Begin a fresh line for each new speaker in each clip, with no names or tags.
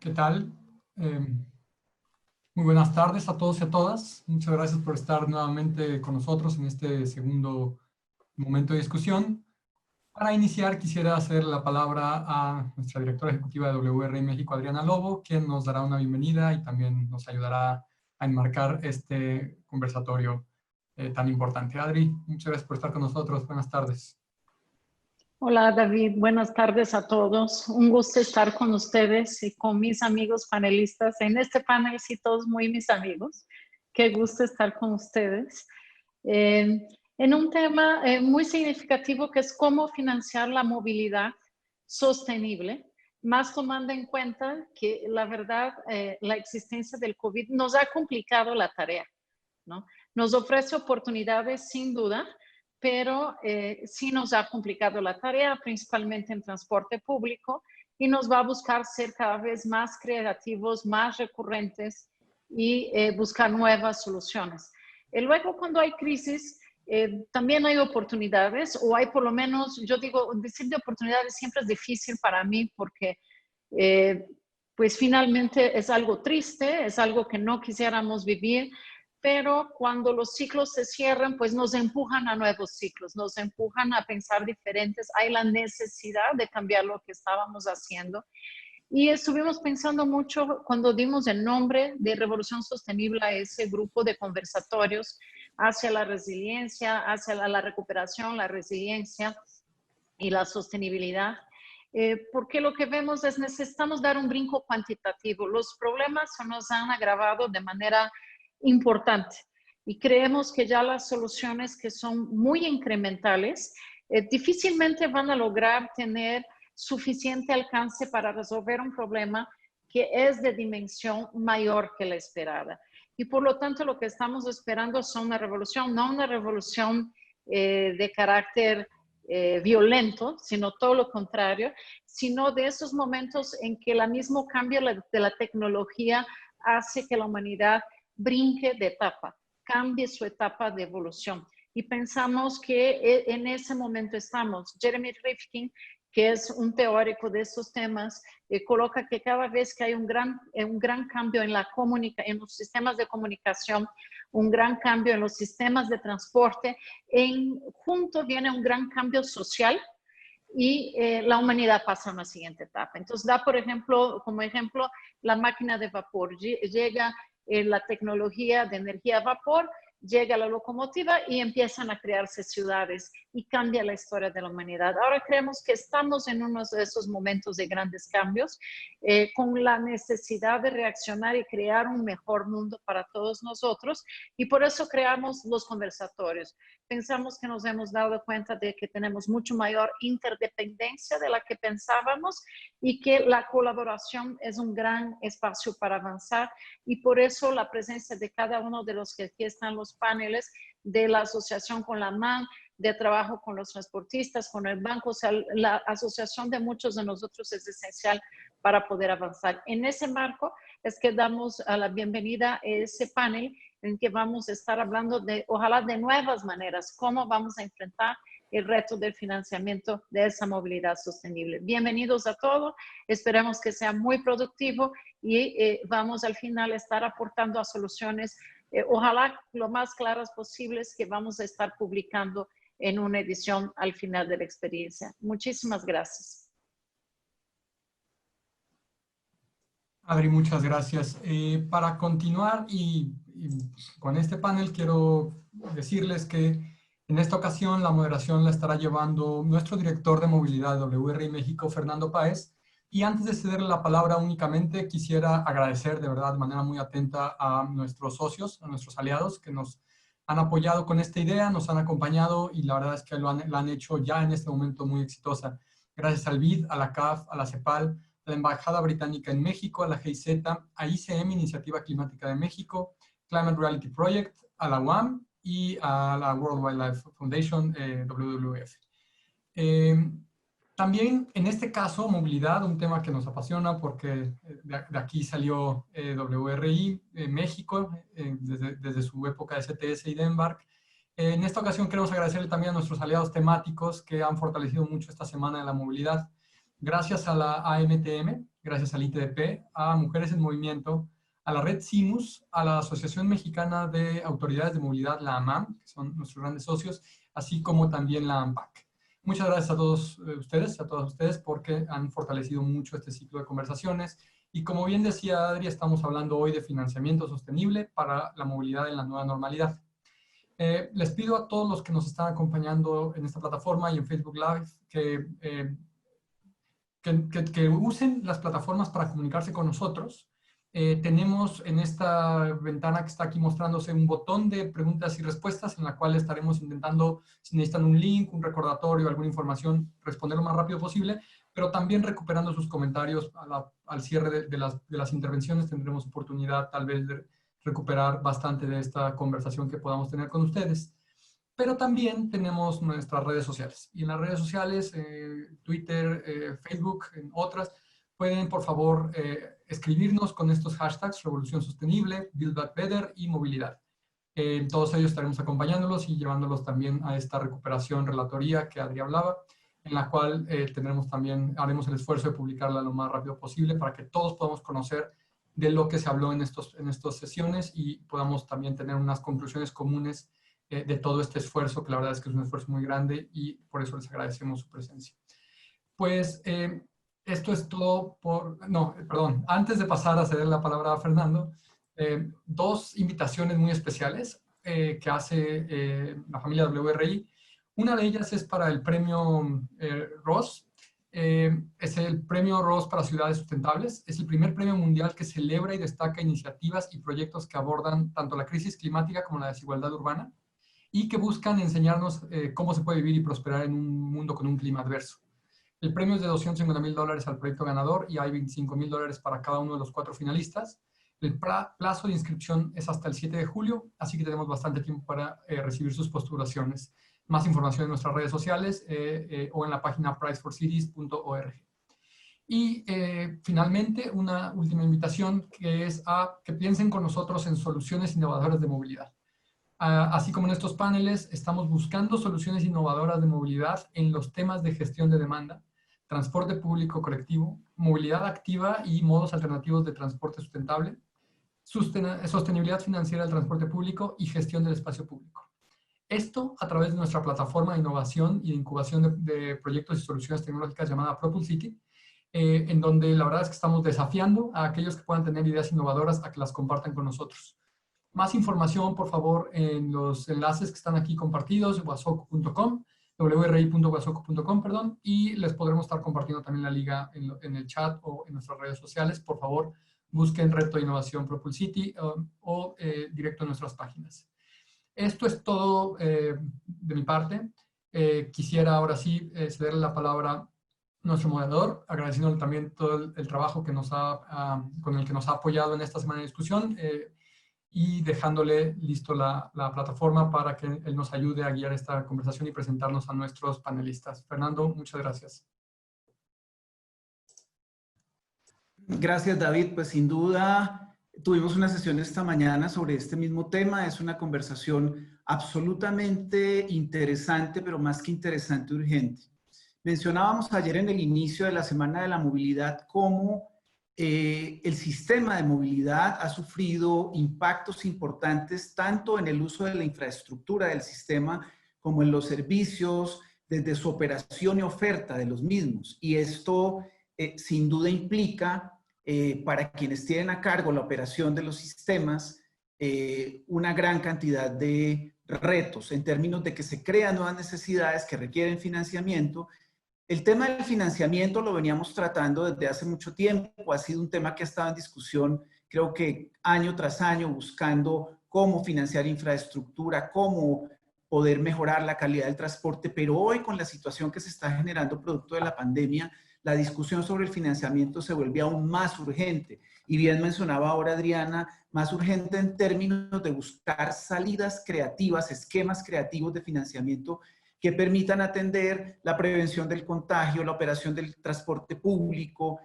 ¿Qué tal? Muy buenas tardes a todos y a todas. Muchas gracias por estar nuevamente con nosotros en este segundo momento de discusión. Para iniciar, quisiera hacer la palabra a nuestra directora ejecutiva de WRI México, Adriana Lobo, quien nos dará una bienvenida y también nos ayudará a enmarcar este conversatorio tan importante. Adri, muchas gracias por estar con nosotros. Buenas tardes.
Hola David, buenas tardes a todos. Un gusto estar con ustedes y con mis amigos panelistas. En este panel, sí, todos muy mis amigos. Qué gusto estar con ustedes. En un tema muy significativo que es cómo financiar la movilidad sostenible, más tomando en cuenta que la verdad, la existencia del COVID nos ha complicado la tarea, ¿no? Nos ofrece oportunidades sin duda, pero sí nos ha complicado la tarea, principalmente en transporte público, y nos va a buscar ser cada vez más creativos, más recurrentes y buscar nuevas soluciones. Luego, cuando hay crisis, también hay oportunidades, o hay por lo menos, yo digo, decir de oportunidades siempre es difícil para mí porque pues finalmente es algo triste, es algo que no quisiéramos vivir, pero cuando los ciclos se cierran, pues nos empujan a nuevos ciclos, nos empujan a pensar diferentes. Hay la necesidad de cambiar lo que estábamos haciendo. Y estuvimos pensando mucho cuando dimos el nombre de Revolución Sostenible a ese grupo de conversatorios hacia la resiliencia, hacia la recuperación, la resiliencia y la sostenibilidad. Porque lo que vemos es necesitamos dar un brinco cuantitativo. Los problemas se nos han agravado de manera importante y creemos que ya las soluciones que son muy incrementales difícilmente van a lograr tener suficiente alcance para resolver un problema que es de dimensión mayor que la esperada. Y por lo tanto lo que estamos esperando es una revolución, no una revolución de carácter violento, sino todo lo contrario, sino de esos momentos en que el mismo cambio de la tecnología hace que la humanidad brinque de etapa, cambie su etapa de evolución. Y pensamos que en ese momento estamos. Jeremy Rifkin, que es un teórico de estos temas, coloca que cada vez que hay un gran cambio en los sistemas de comunicación, un gran cambio en los sistemas de transporte, junto viene un gran cambio social y la humanidad pasa a una siguiente etapa. Entonces da, por ejemplo, como ejemplo, la máquina de vapor. Llega la tecnología de energía a vapor, llega la locomotiva y empiezan a crearse ciudades y cambia la historia de la humanidad. Ahora creemos que estamos en uno de esos momentos de grandes cambios, con la necesidad de reaccionar y crear un mejor mundo para todos nosotros, y por eso creamos los conversatorios. Pensamos que nos hemos dado cuenta de que tenemos mucho mayor interdependencia de la que pensábamos y que la colaboración es un gran espacio para avanzar, y por eso la presencia de cada uno de los que aquí están los paneles, de la asociación con la MAN, de trabajo con los transportistas, con el banco, o sea, la asociación de muchos de nosotros es esencial para poder avanzar. En ese marco es que damos a la bienvenida a ese panel en que vamos a estar hablando ojalá de nuevas maneras, cómo vamos a enfrentar el reto del financiamiento de esa movilidad sostenible. Bienvenidos a todos, esperemos que sea muy productivo y vamos al final a estar aportando a soluciones, ojalá lo más claras posibles, que vamos a estar publicando en una edición al final de la experiencia. Muchísimas gracias.
Adri, muchas gracias. Para continuar y con este panel, quiero decirles que en esta ocasión la moderación la estará llevando nuestro director de movilidad de WRI México, Fernando Páez. Y antes de cederle la palabra únicamente, quisiera agradecer de verdad de manera muy atenta a nuestros socios, a nuestros aliados que nos han apoyado con esta idea, nos han acompañado y la verdad es que la han hecho ya en este momento muy exitosa. Gracias al BID, a la CAF, a la CEPAL, a la Embajada Británica en México, a la GIZ, a ICM, Iniciativa Climática de México, Climate Reality Project, a la UAM y a la World Wildlife Foundation, WWF. También en este caso, movilidad, un tema que nos apasiona porque de aquí salió WRI México desde su época de CTS y Denmark. En esta ocasión queremos agradecerle también a nuestros aliados temáticos que han fortalecido mucho esta semana de la movilidad. Gracias a la AMTM, gracias al ITDP, a Mujeres en Movimiento, a la Red CIMUS, a la Asociación Mexicana de Autoridades de Movilidad, la AMAM, que son nuestros grandes socios, así como también la AMPAC. Muchas gracias a todos ustedes, a todas ustedes, porque han fortalecido mucho este ciclo de conversaciones. Y como bien decía Adri, estamos hablando hoy de financiamiento sostenible para la movilidad en la nueva normalidad. Les pido a todos los que nos están acompañando en esta plataforma y en Facebook Live que usen las plataformas para comunicarse con nosotros. Tenemos en esta ventana que está aquí mostrándose un botón de preguntas y respuestas en la cual estaremos intentando, si necesitan un link, un recordatorio, alguna información, responder lo más rápido posible, pero también recuperando sus comentarios al cierre de las intervenciones tendremos oportunidad tal vez de recuperar bastante de esta conversación que podamos tener con ustedes. Pero también tenemos nuestras redes sociales. Y en las redes sociales, Twitter, Facebook, en otras, pueden, por favor, escribirnos con estos hashtags, Revolución Sostenible, Build Back Better y Movilidad. Todos ellos estaremos acompañándolos y llevándolos también a esta recuperación relatoría que Adri hablaba, en la cual haremos el esfuerzo de publicarla lo más rápido posible para que todos podamos conocer de lo que se habló en estas sesiones y podamos también tener unas conclusiones comunes de todo este esfuerzo, que la verdad es que es un esfuerzo muy grande y por eso les agradecemos su presencia. Pues esto es todo antes de pasar a ceder la palabra a Fernando, dos invitaciones muy especiales que hace la familia WRI. Una de ellas es para el premio Ross. Es el premio Ross para ciudades sustentables. Es el primer premio mundial que celebra y destaca iniciativas y proyectos que abordan tanto la crisis climática como la desigualdad urbana y que buscan enseñarnos cómo se puede vivir y prosperar en un mundo con un clima adverso. El premio es de $250,000 al proyecto ganador y hay $25,000 para cada uno de los 4 finalistas. El plazo de inscripción es hasta el 7 de julio, así que tenemos bastante tiempo para recibir sus postulaciones. Más información en nuestras redes sociales o en la página priceforcities.org. Y finalmente, una última invitación que es a que piensen con nosotros en soluciones innovadoras de movilidad. Así como en estos paneles, estamos buscando soluciones innovadoras de movilidad en los temas de gestión de demanda, transporte público colectivo, movilidad activa y modos alternativos de transporte sustentable, sostenibilidad financiera del transporte público y gestión del espacio público. Esto a través de nuestra plataforma de innovación y de incubación de proyectos y soluciones tecnológicas llamada Propulsity, en donde la verdad es que estamos desafiando a aquellos que puedan tener ideas innovadoras a que las compartan con nosotros. Más información, por favor, en los enlaces que están aquí compartidos, wasoco.com, wri.wasoco.com, perdón, y les podremos estar compartiendo también la liga en el chat o en nuestras redes sociales. Por favor, busquen Reto de Innovación Propulsity o directo en nuestras páginas. Esto es todo de mi parte. Quisiera ahora sí cederle la palabra a nuestro moderador, agradeciéndole también todo el trabajo que con el que nos ha apoyado en esta semana de discusión, y dejándole listo la plataforma para que él nos ayude a guiar esta conversación y presentarnos a nuestros panelistas. Fernando, muchas gracias.
Gracias, David. Pues sin duda tuvimos una sesión esta mañana sobre este mismo tema. Es una conversación absolutamente interesante, pero más que interesante, urgente. Mencionábamos ayer en el inicio de la Semana de la Movilidad cómo el sistema de movilidad ha sufrido impactos importantes tanto en el uso de la infraestructura del sistema como en los servicios, desde su operación y oferta de los mismos. Y esto sin duda implica para quienes tienen a cargo la operación de los sistemas una gran cantidad de retos en términos de que se crean nuevas necesidades que requieren financiamiento. El tema del financiamiento lo veníamos tratando desde hace mucho tiempo, ha sido un tema que ha estado en discusión, creo que año tras año, buscando cómo financiar infraestructura, cómo poder mejorar la calidad del transporte, pero hoy con la situación que se está generando producto de la pandemia, la discusión sobre el financiamiento se vuelve aún más urgente. Y bien mencionaba ahora Adriana, más urgente en términos de buscar salidas creativas, esquemas creativos de financiamiento que permitan atender la prevención del contagio, la operación del transporte público,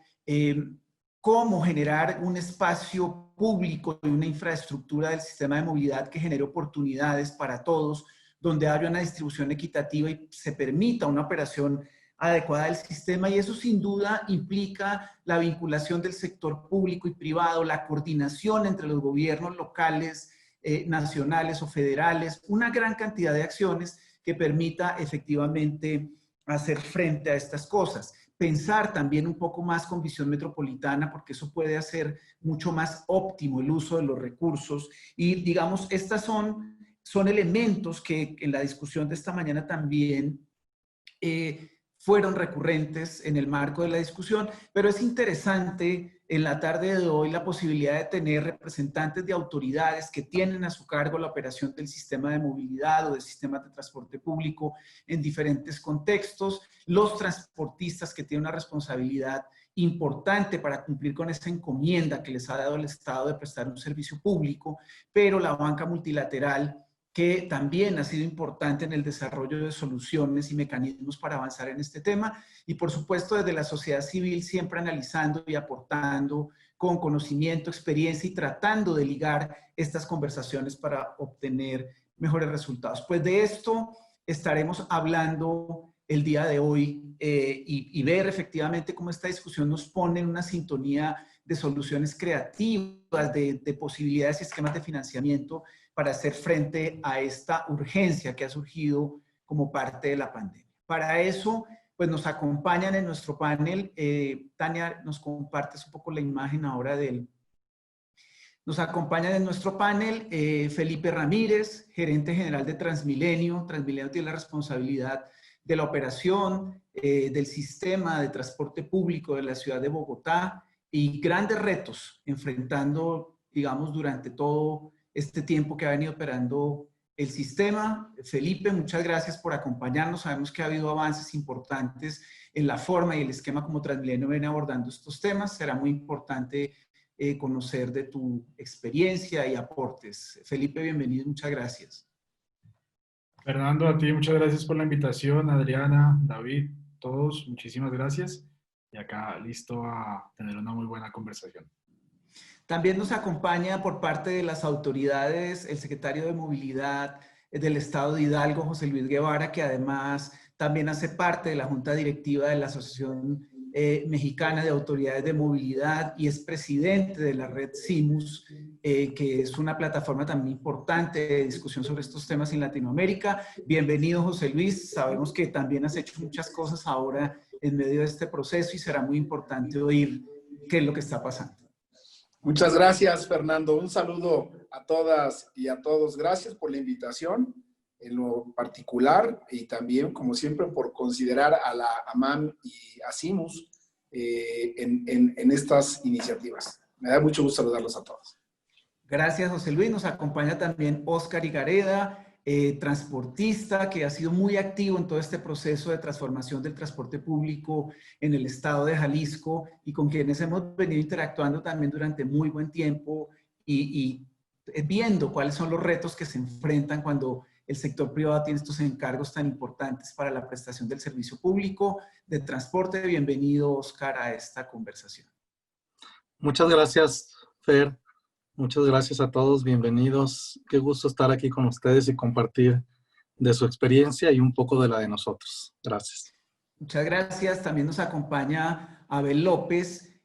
cómo generar un espacio público y una infraestructura del sistema de movilidad que genere oportunidades para todos, donde haya una distribución equitativa y se permita una operación adecuada del sistema, y eso sin duda implica la vinculación del sector público y privado, la coordinación entre los gobiernos locales, nacionales o federales, una gran cantidad de acciones que permita efectivamente hacer frente a estas cosas. Pensar también un poco más con visión metropolitana, porque eso puede hacer mucho más óptimo el uso de los recursos. Y digamos, estas son elementos que en la discusión de esta mañana también fueron recurrentes en el marco de la discusión, pero es interesante en la tarde de hoy la posibilidad de tener representantes de autoridades que tienen a su cargo la operación del sistema de movilidad o del sistema de transporte público en diferentes contextos, los transportistas que tienen una responsabilidad importante para cumplir con esa encomienda que les ha dado el Estado de prestar un servicio público, pero la banca multilateral, que también ha sido importante en el desarrollo de soluciones y mecanismos para avanzar en este tema, y por supuesto desde la sociedad civil siempre analizando y aportando con conocimiento, experiencia y tratando de ligar estas conversaciones para obtener mejores resultados. Pues de esto estaremos hablando el día de hoy y ver efectivamente cómo esta discusión nos pone en una sintonía de soluciones creativas, de posibilidades y esquemas de financiamiento para hacer frente a esta urgencia que ha surgido como parte de la pandemia. Para eso, pues nos acompañan en nuestro panel. Tania, nos compartes un poco la imagen ahora de él. Nos acompañan en nuestro panel Felipe Ramírez, gerente general de Transmilenio. Transmilenio tiene la responsabilidad de la operación del sistema de transporte público de la ciudad de Bogotá y grandes retos enfrentando, digamos, durante todo este tiempo que ha venido operando el sistema. Felipe, muchas gracias por acompañarnos. Sabemos que ha habido avances importantes en la forma y el esquema como Transmilenio viene abordando estos temas. Será muy importante conocer de tu experiencia y aportes. Felipe, bienvenido, muchas gracias.
Fernando, a ti muchas gracias por la invitación. Adriana, David, todos, muchísimas gracias. Y acá listo a tener una muy buena conversación.
También nos acompaña por parte de las autoridades el secretario de Movilidad del Estado de Hidalgo, José Luis Guevara, que además también hace parte de la Junta Directiva de la Asociación Mexicana de Autoridades de Movilidad y es presidente de la red CIMUS, que es una plataforma también importante de discusión sobre estos temas en Latinoamérica. Bienvenido, José Luis. Sabemos que también has hecho muchas cosas ahora en medio de este proceso y será muy importante oír qué es lo que está pasando.
Muchas gracias, Fernando. Un saludo a todas y a todos. Gracias por la invitación en lo particular y también, como siempre, por considerar a la AMAM y a CIMUS en estas iniciativas. Me da mucho gusto saludarlos a todos.
Gracias, José Luis. Nos acompaña también Óscar Higareda, transportista, que ha sido muy activo en todo este proceso de transformación del transporte público en el estado de Jalisco y con quienes hemos venido interactuando también durante muy buen tiempo y viendo cuáles son los retos que se enfrentan cuando el sector privado tiene estos encargos tan importantes para la prestación del servicio público de transporte. Bienvenido, Óscar, a esta conversación.
Muchas gracias, Fer. Muchas gracias a todos, bienvenidos. Qué gusto estar aquí con ustedes y compartir de su experiencia y un poco de la de nosotros. Gracias.
Muchas gracias. También nos acompaña Abel López.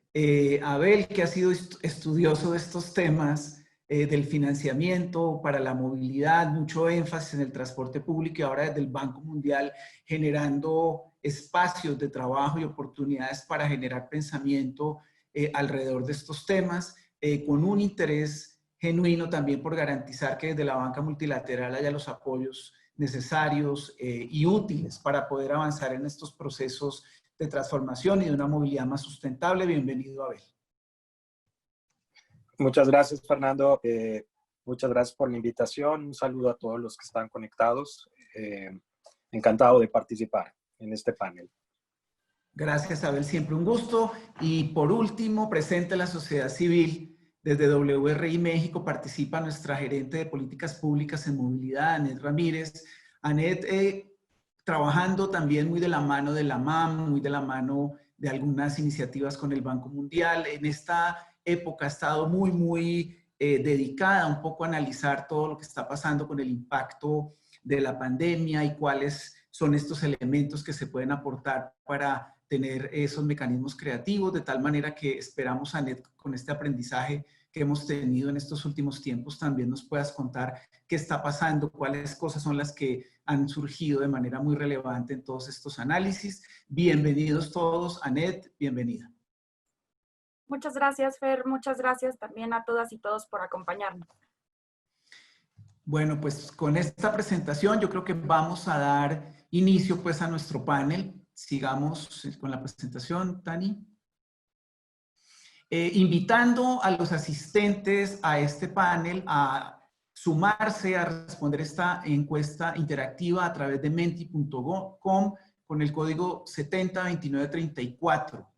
Abel, que ha sido estudioso de estos temas del financiamiento para la movilidad, mucho énfasis en el transporte público y ahora desde el Banco Mundial generando espacios de trabajo y oportunidades para generar pensamiento alrededor de estos temas. Con un interés genuino también por garantizar que desde la banca multilateral haya los apoyos necesarios y útiles para poder avanzar en estos procesos de transformación y de una movilidad más sustentable. Bienvenido, Abel.
Muchas gracias, Fernando. Muchas gracias por la invitación. Un saludo a todos los que están conectados. Encantado de participar en este panel.
Gracias, Abel. Siempre un gusto. Y por último, presente la sociedad civil. Desde WRI México participa nuestra gerente de políticas públicas en movilidad, Anet Ramírez. Anet, trabajando también muy de la mano de la MAM, muy de la mano de algunas iniciativas con el Banco Mundial. En esta época ha estado muy dedicada un poco a analizar todo lo que está pasando con el impacto de la pandemia y cuáles son estos elementos que se pueden aportar para tener esos mecanismos creativos, de tal manera que esperamos, Anet, con este aprendizaje que hemos tenido en estos últimos tiempos, también nos puedas contar qué está pasando, cuáles cosas son las que han surgido de manera muy relevante en todos estos análisis. Bienvenidos todos. Anet, bienvenida.
Muchas gracias, Fer. Muchas gracias también a todas y todos por acompañarnos.
Bueno, pues con esta presentación yo creo que vamos a dar inicio pues a nuestro panel. Sigamos con la presentación, Tani. Invitando a los asistentes a este panel a sumarse a responder esta encuesta interactiva a través de menti.com con el código 702934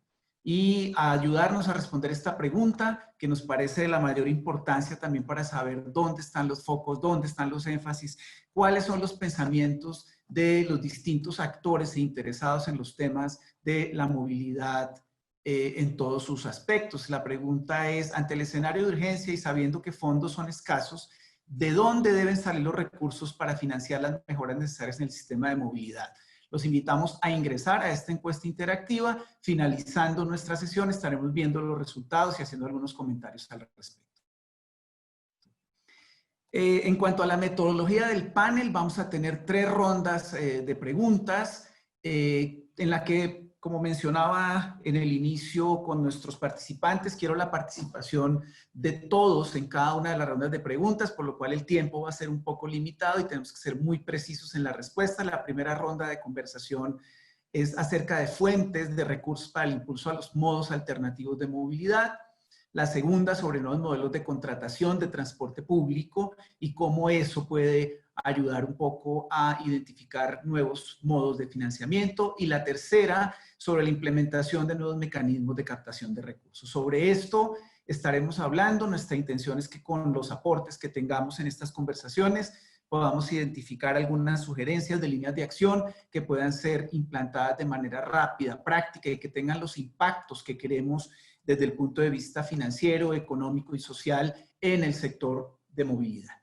y a ayudarnos a responder esta pregunta que nos parece de la mayor importancia también para saber dónde están los focos, dónde están los énfasis, cuáles son los pensamientos de los distintos actores e interesados en los temas de la movilidad en todos sus aspectos. La pregunta es, ante el escenario de urgencia y sabiendo que fondos son escasos, ¿de dónde deben salir los recursos para financiar las mejoras necesarias en el sistema de movilidad? Los invitamos a ingresar a esta encuesta interactiva. Finalizando nuestra sesión, estaremos viendo los resultados y haciendo algunos comentarios al respecto. En cuanto a la metodología del panel, vamos a tener 3 rondas de preguntas en la que, como mencionaba en el inicio con nuestros participantes, quiero la participación de todos en cada una de las rondas de preguntas, por lo cual el tiempo va a ser un poco limitado y tenemos que ser muy precisos en la respuesta. La primera ronda de conversación es acerca de fuentes de recursos para el impulso a los modos alternativos de movilidad. La segunda sobre nuevos modelos de contratación de transporte público y cómo eso puede ayudar un poco a identificar nuevos modos de financiamiento. Y la tercera sobre la implementación de nuevos mecanismos de captación de recursos. Sobre esto estaremos hablando. Nuestra intención es que con los aportes que tengamos en estas conversaciones podamos identificar algunas sugerencias de líneas de acción que puedan ser implantadas de manera rápida, práctica y que tengan los impactos que queremos desde el punto de vista financiero, económico y social en el sector de movilidad.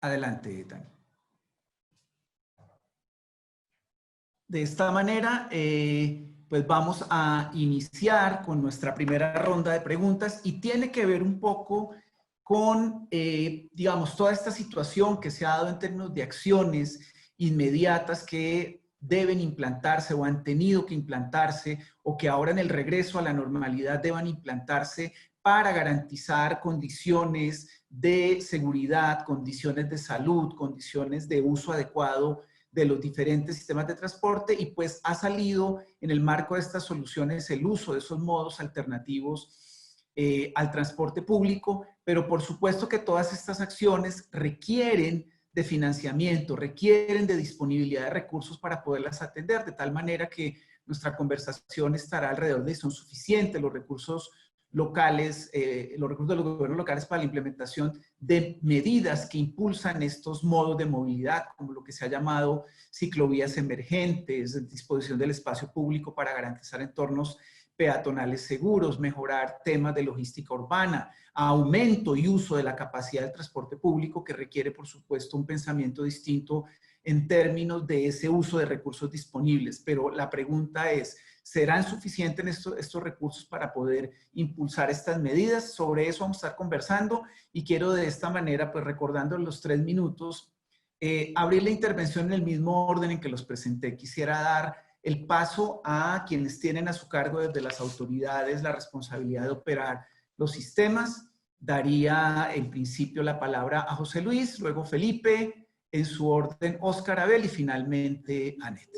Adelante, Tani. De esta manera, pues vamos a iniciar con nuestra primera ronda de preguntas y tiene que ver un poco con, digamos, toda esta situación que se ha dado en términos de acciones inmediatas que deben implantarse o han tenido que implantarse o que ahora en el regreso a la normalidad deban implantarse para garantizar condiciones de seguridad, condiciones de salud, condiciones de uso adecuado de los diferentes sistemas de transporte y pues ha salido en el marco de estas soluciones el uso de esos modos alternativos al transporte público, pero por supuesto que todas estas acciones requieren de financiamiento, requieren de disponibilidad de recursos para poderlas atender, de tal manera que nuestra conversación estará alrededor de son suficientes los recursos locales, los recursos de los gobiernos locales para la implementación de medidas que impulsan estos modos de movilidad, como lo que se ha llamado ciclovías emergentes, disposición del espacio público para garantizar entornos peatonales seguros, mejorar temas de logística urbana, aumento y uso de la capacidad del transporte público que requiere, por supuesto, un pensamiento distinto en términos de ese uso de recursos disponibles. Pero la pregunta es, ¿serán suficientes estos recursos para poder impulsar estas medidas? Sobre eso vamos a estar conversando y quiero de esta manera, pues recordando los 3 minutos, abrir la intervención en el mismo orden en que los presenté. Quisiera dar el paso a quienes tienen a su cargo desde las autoridades la responsabilidad de operar los sistemas. Daría en principio la palabra a José Luis, luego Felipe, en su orden Óscar Abel y finalmente Anet.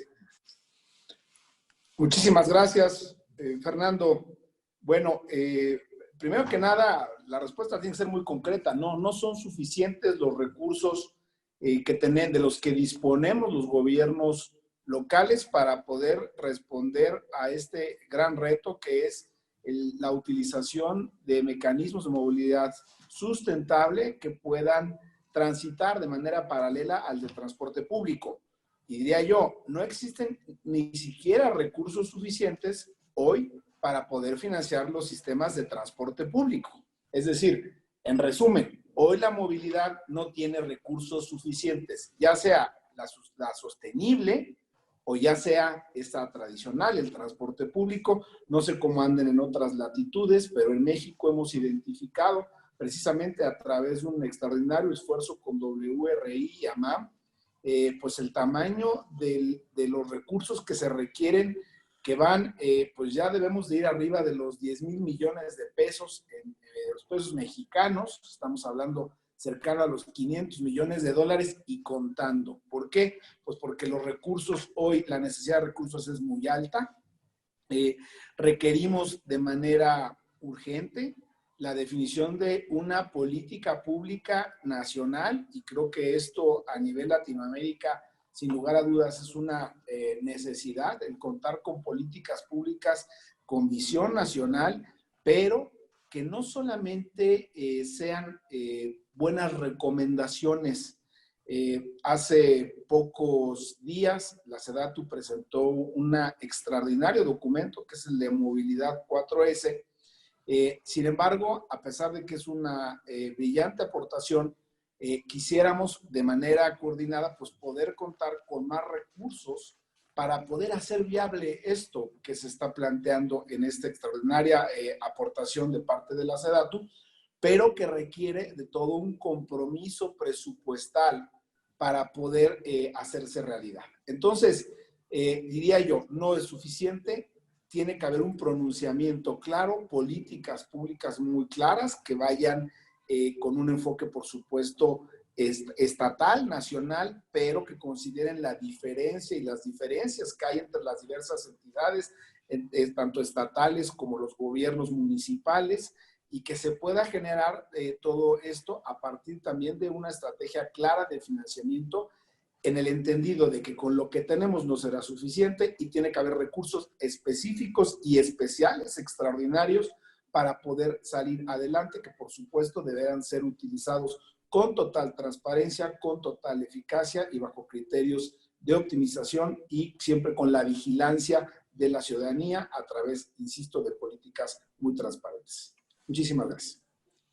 Muchísimas gracias, Fernando. Bueno, primero que nada, la respuesta tiene que ser muy concreta. No son suficientes los recursos de los que disponemos los gobiernos locales para poder responder a este gran reto que es la utilización de mecanismos de movilidad sustentable que puedan transitar de manera paralela al de transporte público. Y diría yo, no existen ni siquiera recursos suficientes hoy para poder financiar los sistemas de transporte público. Es decir, en resumen, Hoy la movilidad no tiene recursos suficientes, ya sea la sostenible o ya sea esta tradicional, el transporte público. No sé cómo anden en otras latitudes, pero en México hemos identificado precisamente a través de un extraordinario esfuerzo con WRI y AMAM, pues el tamaño de los recursos que se requieren, que van, pues ya debemos de ir arriba de los 10,000 millones de pesos, los pesos mexicanos. Estamos hablando cercano a los 500 millones de dólares y contando. ¿Por qué? Pues porque los recursos hoy, la necesidad de recursos es muy alta. Requerimos de manera urgente la definición de una política pública nacional, y creo que esto a nivel Latinoamérica, sin lugar a dudas, es una necesidad, el contar con políticas públicas con visión nacional, pero que no solamente sean buenas recomendaciones. Hace pocos días la SEDATU presentó un extraordinario documento que es el de Movilidad 4S. Sin embargo, a pesar de que es una brillante aportación, quisiéramos de manera coordinada pues poder contar con más recursos para poder hacer viable esto que se está planteando en esta extraordinaria aportación de parte de la SEDATU, pero que requiere de todo un compromiso presupuestal para poder hacerse realidad. Entonces, diría yo, no es suficiente, tiene que haber un pronunciamiento claro, políticas públicas muy claras que vayan con un enfoque, por supuesto, estatal, nacional, pero que consideren la diferencia y las diferencias que hay entre las diversas entidades, tanto estatales como los gobiernos municipales, y que se pueda generar todo esto a partir también de una estrategia clara de financiamiento, en el entendido de que con lo que tenemos no será suficiente y tiene que haber recursos específicos y especiales, extraordinarios, para poder salir adelante, que por supuesto deberán ser utilizados con total transparencia, con total eficacia y bajo criterios de optimización, y siempre con la vigilancia de la ciudadanía a través, insisto, de políticas muy transparentes. Muchísimas gracias.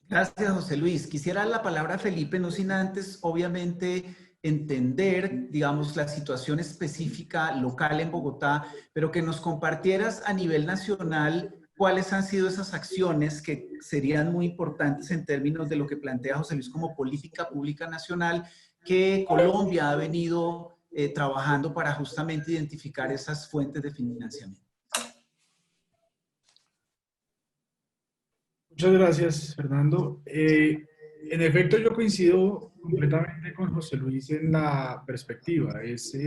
Gracias, José Luis. Quisiera la palabra a Felipe, no sin antes, obviamente, entender, digamos, la situación específica local en Bogotá, pero que nos compartieras a nivel nacional cuáles han sido esas acciones que serían muy importantes en términos de lo que plantea José Luis como política pública nacional, que Colombia ha venido trabajando para justamente identificar esas fuentes de financiamiento.
Muchas gracias, Fernando. En efecto, yo coincido completamente con José Luis en la perspectiva. Es,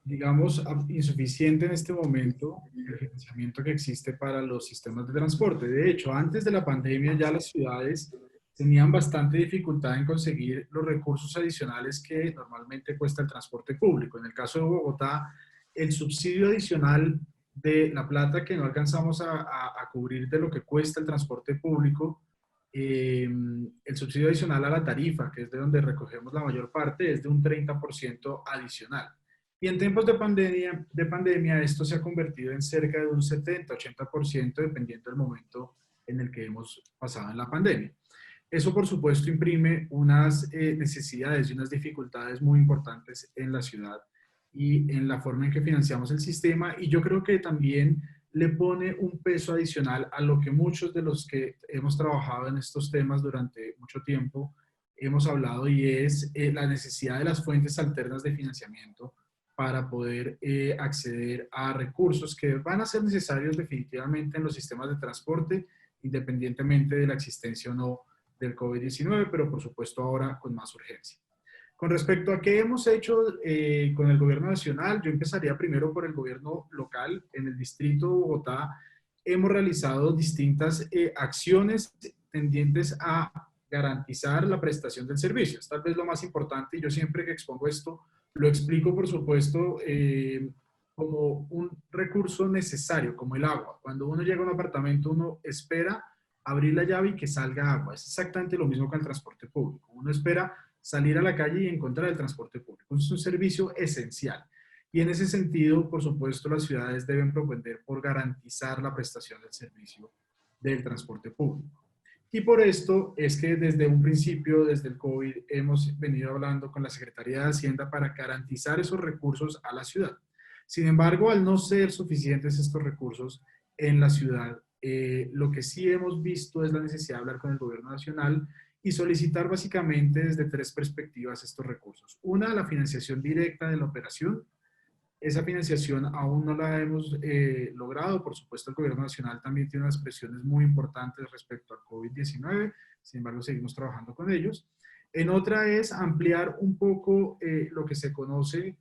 digamos, insuficiente en este momento el financiamiento que existe para los sistemas de transporte. De hecho, antes de la pandemia ya las ciudades tenían bastante dificultad en conseguir los recursos adicionales que normalmente cuesta el transporte público. En el caso de Bogotá, el subsidio adicional de la plata que no alcanzamos a cubrir de lo que cuesta el transporte público, el subsidio adicional a la tarifa, que es de donde recogemos la mayor parte, es de un 30% adicional. Y en tiempos de pandemia esto se ha convertido en cerca de un 70-80% dependiendo del momento en el que hemos pasado en la pandemia. Eso, por supuesto, imprime unas necesidades y unas dificultades muy importantes en la ciudad y en la forma en que financiamos el sistema, y yo creo que también le pone un peso adicional a lo que muchos de los que hemos trabajado en estos temas durante mucho tiempo hemos hablado, y es la necesidad de las fuentes alternas de financiamiento para poder acceder a recursos que van a ser necesarios definitivamente en los sistemas de transporte, independientemente de la existencia o no del COVID-19, pero por supuesto ahora con más urgencia. Con respecto a qué hemos hecho con el gobierno nacional, yo empezaría primero por el gobierno local. En el distrito de Bogotá hemos realizado distintas acciones tendientes a garantizar la prestación del servicio. Es tal vez lo más importante, y yo siempre que expongo esto lo explico, por supuesto, como un recurso necesario, como el agua. Cuando uno llega a un apartamento, uno espera abrir la llave y que salga agua. Es exactamente lo mismo que el transporte público. Uno espera salir a la calle y encontrar el transporte público. Es un servicio esencial. Y en ese sentido, por supuesto, las ciudades deben propender por garantizar la prestación del servicio del transporte público. Y por esto es que desde un principio, desde el COVID, hemos venido hablando con la Secretaría de Hacienda para garantizar esos recursos a la ciudad. Sin embargo, al no ser suficientes estos recursos en la ciudad, lo que sí hemos visto es la necesidad de hablar con el gobierno nacional y solicitar básicamente desde 3 perspectivas estos recursos. Una, la financiación directa de la operación. Esa financiación aún no la hemos logrado. Por supuesto, el gobierno nacional también tiene unas presiones muy importantes respecto al COVID-19. Sin embargo, seguimos trabajando con ellos. En otra es ampliar un poco lo que se conoce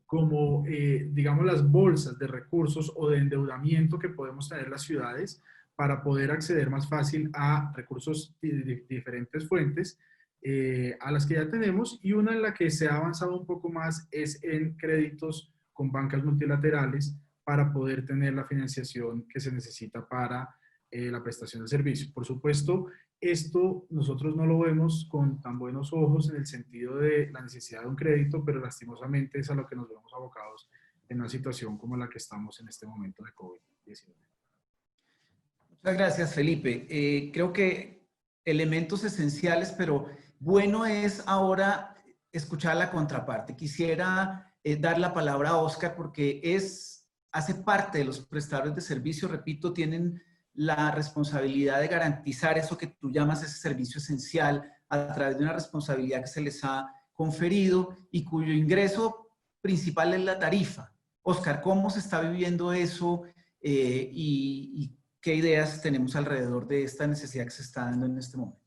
como, digamos, las bolsas de recursos o de endeudamiento que podemos tener las ciudades para poder acceder más fácil a recursos de diferentes fuentes a las que ya tenemos, y una en la que se ha avanzado un poco más es en créditos con bancas multilaterales para poder tener la financiación que se necesita para la prestación del servicio. Por supuesto, esto nosotros no lo vemos con tan buenos ojos en el sentido de la necesidad de un crédito, pero lastimosamente es a lo que nos vemos abocados en una situación como la que estamos en este momento de COVID-19.
Muchas gracias, Felipe. Creo que elementos esenciales, pero bueno es ahora escuchar la contraparte. Quisiera dar la palabra a Oscar porque hace parte de los prestadores de servicio, repito, tienen la responsabilidad de garantizar eso que tú llamas ese servicio esencial a través de una responsabilidad que se les ha conferido y cuyo ingreso principal es la tarifa. Oscar, ¿cómo se está viviendo eso y qué ideas tenemos alrededor de esta necesidad que se está dando en este momento?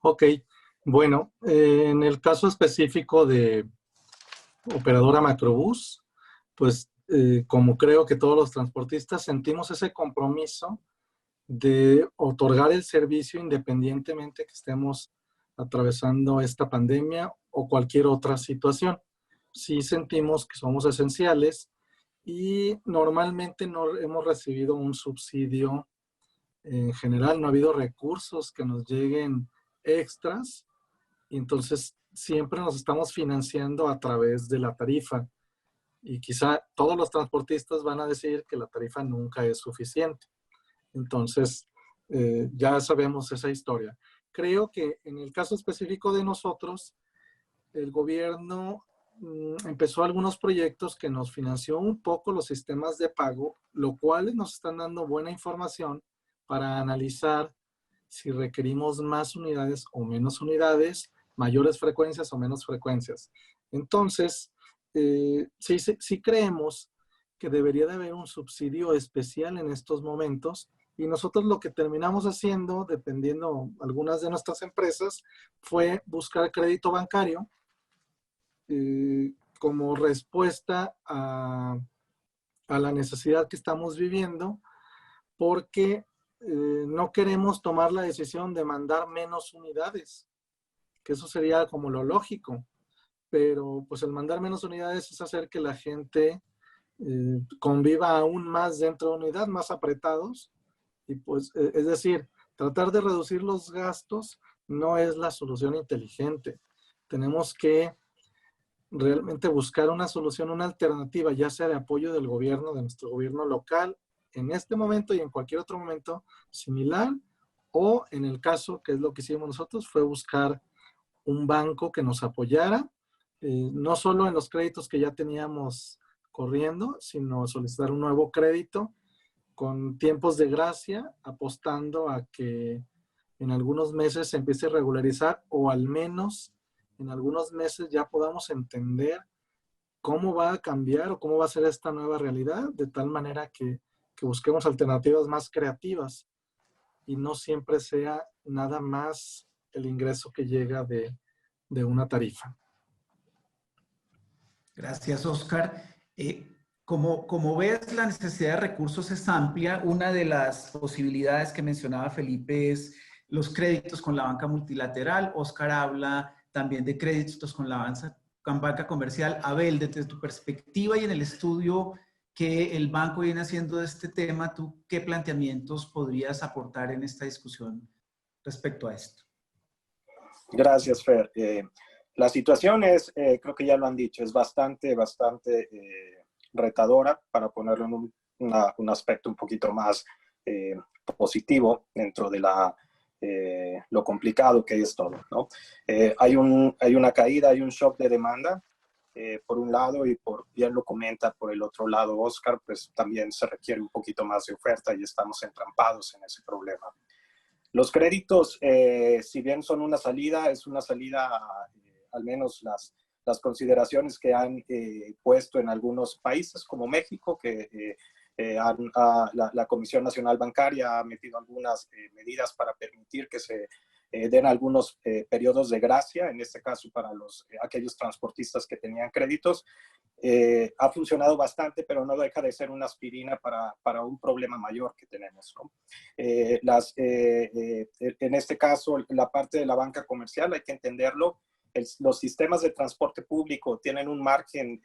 Ok, bueno, en el caso específico de operadora Macrobús, pues como creo que todos los transportistas sentimos ese compromiso de otorgar el servicio independientemente que estemos atravesando esta pandemia o cualquier otra situación. Sí sentimos que somos esenciales y normalmente no hemos recibido un subsidio en general, no ha habido recursos que nos lleguen extras y entonces siempre nos estamos financiando a través de la tarifa. Y quizá todos los transportistas van a decir que la tarifa nunca es suficiente. Entonces, ya sabemos esa historia. Creo que en el caso específico de nosotros, el gobierno empezó algunos proyectos que nos financió un poco los sistemas de pago, lo cual nos están dando buena información para analizar si requerimos más unidades o menos unidades, mayores frecuencias o menos frecuencias. Entonces, sí creemos que debería de haber un subsidio especial en estos momentos y nosotros lo que terminamos haciendo, dependiendo algunas de nuestras empresas, fue buscar crédito bancario como respuesta a la necesidad que estamos viviendo, porque no queremos tomar la decisión de mandar menos unidades, que eso sería como lo lógico. Pero pues el mandar menos unidades es hacer que la gente conviva aún más dentro de una unidad, más apretados. Y pues, es decir, tratar de reducir los gastos no es la solución inteligente. Tenemos que realmente buscar una solución, una alternativa, ya sea de apoyo del gobierno, de nuestro gobierno local, en este momento y en cualquier otro momento similar, o en el caso, que es lo que hicimos nosotros, fue buscar un banco que nos apoyara, no solo en los créditos que ya teníamos corriendo, sino solicitar un nuevo crédito con tiempos de gracia, apostando a que en algunos meses se empiece a regularizar o al menos en algunos meses ya podamos entender cómo va a cambiar o cómo va a ser esta nueva realidad, de tal manera que busquemos alternativas más creativas y no siempre sea nada más el ingreso que llega de una tarifa.
Gracias, Oscar. Como ves, la necesidad de recursos es amplia. Una de las posibilidades que mencionaba Felipe es los créditos con la banca multilateral. Oscar habla también de créditos con la banca comercial. Abel, desde tu perspectiva y en el estudio que el banco viene haciendo de este tema, ¿tú qué planteamientos podrías aportar en esta discusión respecto a esto?
Gracias, Fer. La situación es, creo que ya lo han dicho, es bastante retadora, para ponerlo en un aspecto un poquito más positivo dentro de lo complicado que es todo, ¿no? Hay una caída, hay un shock de demanda, por un lado, y bien lo comenta por el otro lado Oscar, pues también se requiere un poquito más de oferta y estamos entrampados en ese problema. Los créditos, si bien son una salida, es una salida, al menos las consideraciones que han puesto en algunos países como México, que la Comisión Nacional Bancaria ha metido algunas medidas para permitir que se den algunos periodos de gracia, en este caso para aquellos transportistas que tenían créditos. Ha funcionado bastante, pero no deja de ser una aspirina para un problema mayor que tenemos, ¿no? En este caso, la parte de la banca comercial, hay que entenderlo, los sistemas de transporte público tienen un margen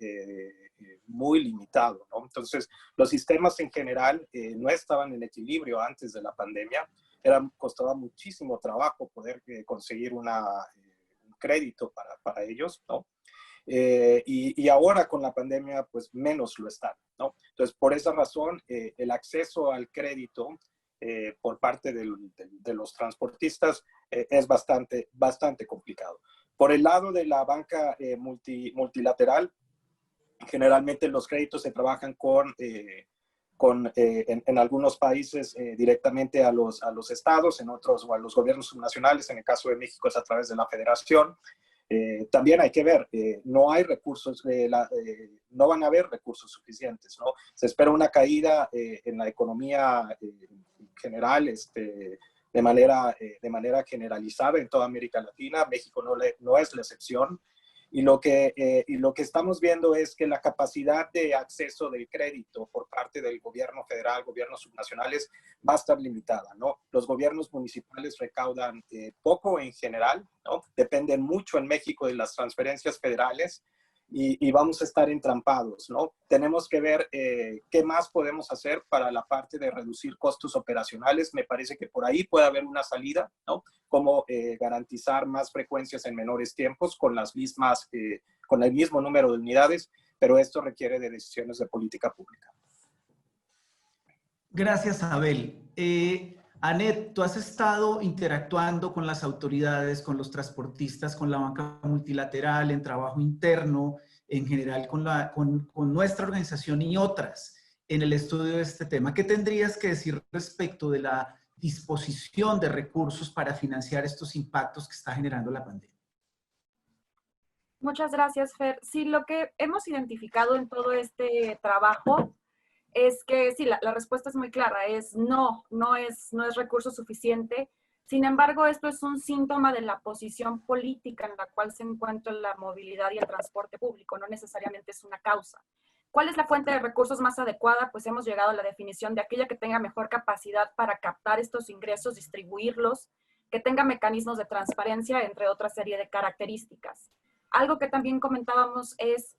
muy limitado, ¿no? Entonces, los sistemas en general no estaban en equilibrio antes de la pandemia. Costaba muchísimo trabajo poder conseguir un crédito para ellos, ¿no? Y ahora con la pandemia, pues menos lo están, ¿no? Entonces, por esa razón, el acceso al crédito por parte de los transportistas es bastante complicado. Por el lado de la banca multilateral, generalmente los créditos se trabajan en algunos países directamente a los estados, en otros o a los gobiernos subnacionales. En el caso de México es a través de la federación. También hay que ver, no hay recursos, no van a haber recursos suficientes, ¿no? Se espera una caída en la economía general, de manera generalizada en toda América Latina. México no es la excepción. Y lo que estamos viendo es que la capacidad de acceso del crédito por parte del gobierno federal, gobiernos subnacionales, va a estar limitada, ¿no? Los gobiernos municipales recaudan poco en general, ¿no? Dependen mucho en México de las transferencias federales y vamos a estar entrampados, ¿no? Tenemos que ver qué más podemos hacer para la parte de reducir costos operacionales. Me parece que por ahí puede haber una salida, ¿no? Cómo garantizar más frecuencias en menores tiempos con el mismo número de unidades, pero esto requiere de decisiones de política pública.
Gracias, Abel. Anet, tú has estado interactuando con las autoridades, con los transportistas, con la banca multilateral, en trabajo interno, en general con nuestra organización y otras en el estudio de este tema. ¿Qué tendrías que decir respecto de la disposición de recursos para financiar estos impactos que está generando la pandemia?
Muchas gracias, Fer. Sí, lo que hemos identificado en todo este trabajo es que sí, la respuesta es muy clara, no es recurso suficiente. Sin embargo, esto es un síntoma de la posición política en la cual se encuentra la movilidad y el transporte público, no necesariamente es una causa. ¿Cuál es la fuente de recursos más adecuada? Pues hemos llegado a la definición de aquella que tenga mejor capacidad para captar estos ingresos, distribuirlos, que tenga mecanismos de transparencia, entre otra serie de características. Algo que también comentábamos es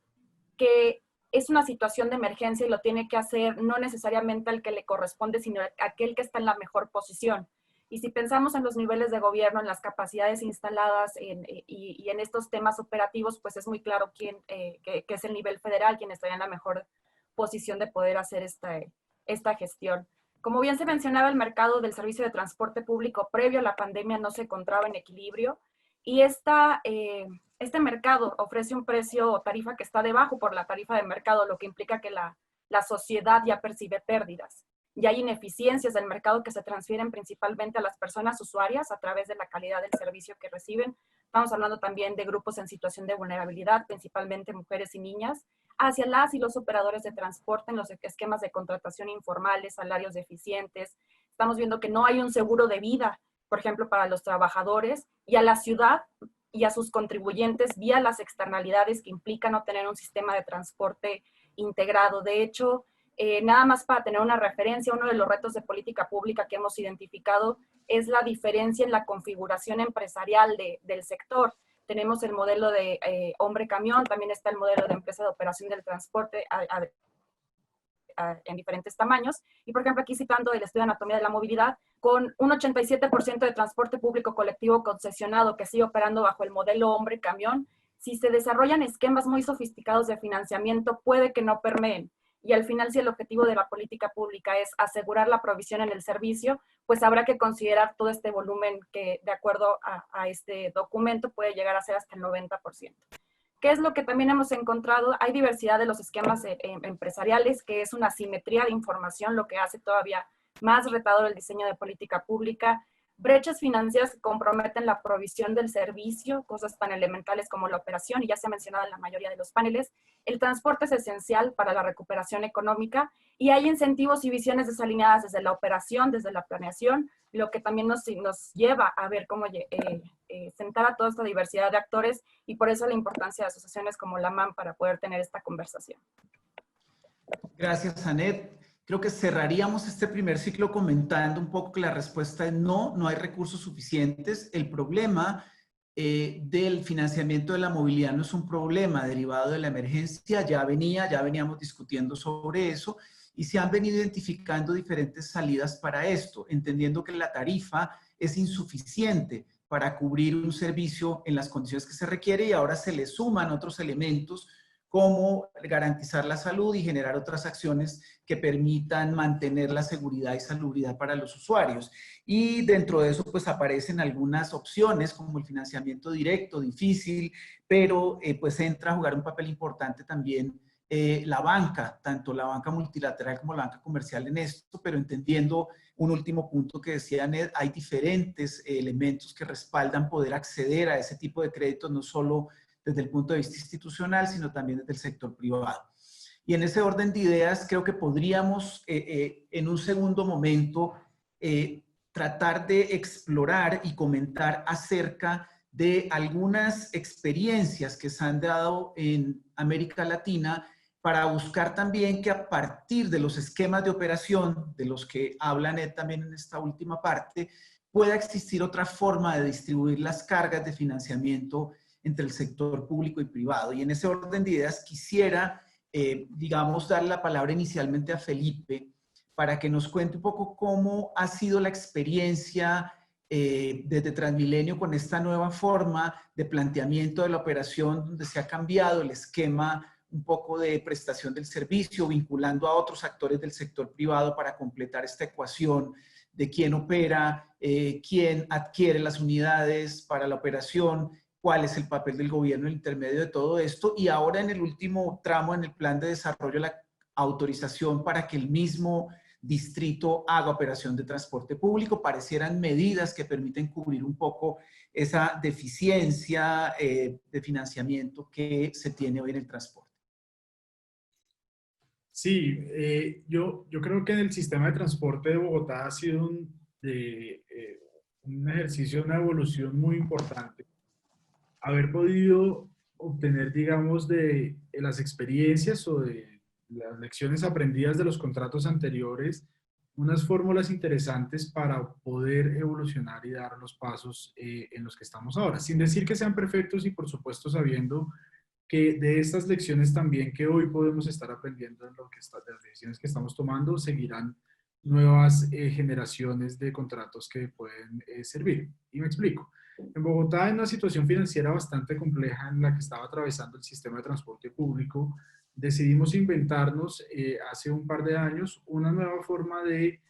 que es una situación de emergencia y lo tiene que hacer no necesariamente al que le corresponde, sino aquel que está en la mejor posición. Y si pensamos en los niveles de gobierno, en las capacidades instaladas y en estos temas operativos, pues es muy claro que es el nivel federal quien estaría en la mejor posición de poder hacer esta gestión. Como bien se mencionaba, el mercado del servicio de transporte público previo a la pandemia no se encontraba en equilibrio y este mercado ofrece un precio o tarifa que está debajo por la tarifa de mercado, lo que implica que la sociedad ya percibe pérdidas. Y hay ineficiencias del mercado que se transfieren principalmente a las personas usuarias a través de la calidad del servicio que reciben. Estamos hablando también de grupos en situación de vulnerabilidad, principalmente mujeres y niñas, hacia las y los operadores de transporte en los esquemas de contratación informales, salarios deficientes. Estamos viendo que no hay un seguro de vida, por ejemplo, para los trabajadores, y a la ciudad y a sus contribuyentes vía las externalidades que implica no tener un sistema de transporte integrado. De hecho, nada más para tener una referencia, uno de los retos de política pública que hemos identificado es la diferencia en la configuración empresarial del sector. Tenemos el modelo de hombre-camión, también está el modelo de empresa de operación del transporte en diferentes tamaños. Y, por ejemplo, aquí citando el estudio de anatomía de la movilidad, con un 87% de transporte público colectivo concesionado que sigue operando bajo el modelo hombre-camión, si se desarrollan esquemas muy sofisticados de financiamiento, puede que no permeen. y al final si el objetivo de la política pública es asegurar la provisión en el servicio, pues habrá que considerar todo este volumen que de acuerdo a este documento puede llegar a ser hasta el 90%. ¿Qué es lo que también hemos encontrado? Hay diversidad de los esquemas empresariales, que es una asimetría de información, lo que hace todavía más retador el diseño de política pública. Brechas financieras que comprometen la provisión del servicio, cosas tan elementales como la operación, y ya se ha mencionado en la mayoría de los paneles. El transporte es esencial para la recuperación económica y hay incentivos y visiones desalineadas desde la operación, desde la planeación, lo que también nos lleva a ver cómo sentar a toda esta diversidad de actores, y por eso la importancia de asociaciones como la MAM para poder tener esta conversación.
Gracias, Anet. Creo que cerraríamos este primer ciclo comentando un poco que la respuesta es no, no hay recursos suficientes. El problema del financiamiento de la movilidad no es un problema derivado de la emergencia, ya veníamos discutiendo sobre eso y se han venido identificando diferentes salidas para esto, entendiendo que la tarifa es insuficiente para cubrir un servicio en las condiciones que se requiere y ahora se le suman otros elementos como garantizar la salud y generar otras acciones que permitan mantener la seguridad y salubridad para los usuarios. Y dentro de eso pues aparecen algunas opciones como el financiamiento directo, difícil, pero pues entra a jugar un papel importante también la banca, tanto la banca multilateral como la banca comercial en esto, pero entendiendo un último punto que decía Ned, hay diferentes elementos que respaldan poder acceder a ese tipo de créditos, no solo desde el punto de vista institucional, sino también desde el sector privado. Y en ese orden de ideas, creo que podríamos en un segundo momento tratar de explorar y comentar acerca de algunas experiencias que se han dado en América Latina para buscar también que a partir de los esquemas de operación, de los que hablan también en esta última parte, pueda existir otra forma de distribuir las cargas de financiamiento entre el sector público y privado. Y en ese orden de ideas quisiera, digamos, dar la palabra inicialmente a Felipe para que nos cuente un poco cómo ha sido la experiencia desde Transmilenio con esta nueva forma de planteamiento de la operación, donde se ha cambiado el esquema un poco de prestación del servicio, vinculando a otros actores del sector privado para completar esta ecuación de quién opera, quién adquiere las unidades para la operación, cuál es el papel del gobierno en el intermedio de todo esto, y ahora en el último tramo en el plan de desarrollo, la autorización para que el mismo distrito haga operación de transporte público. Parecieran medidas que permiten cubrir un poco esa deficiencia de financiamiento que se tiene hoy en el transporte.
Sí, yo creo que en el sistema de transporte de Bogotá ha sido un ejercicio, una evolución muy importante. Haber podido obtener, digamos, de las experiencias o de las lecciones aprendidas de los contratos anteriores, unas fórmulas interesantes para poder evolucionar y dar los pasos en los que estamos ahora. Sin decir que sean perfectos y por supuesto sabiendo que de estas lecciones también que hoy podemos estar aprendiendo en lo que de las decisiones que estamos tomando, seguirán nuevas generaciones de contratos que pueden servir. Y me explico. En Bogotá, en una situación financiera bastante compleja en la que estaba atravesando el sistema de transporte público, decidimos inventarnos hace un par de años una nueva forma de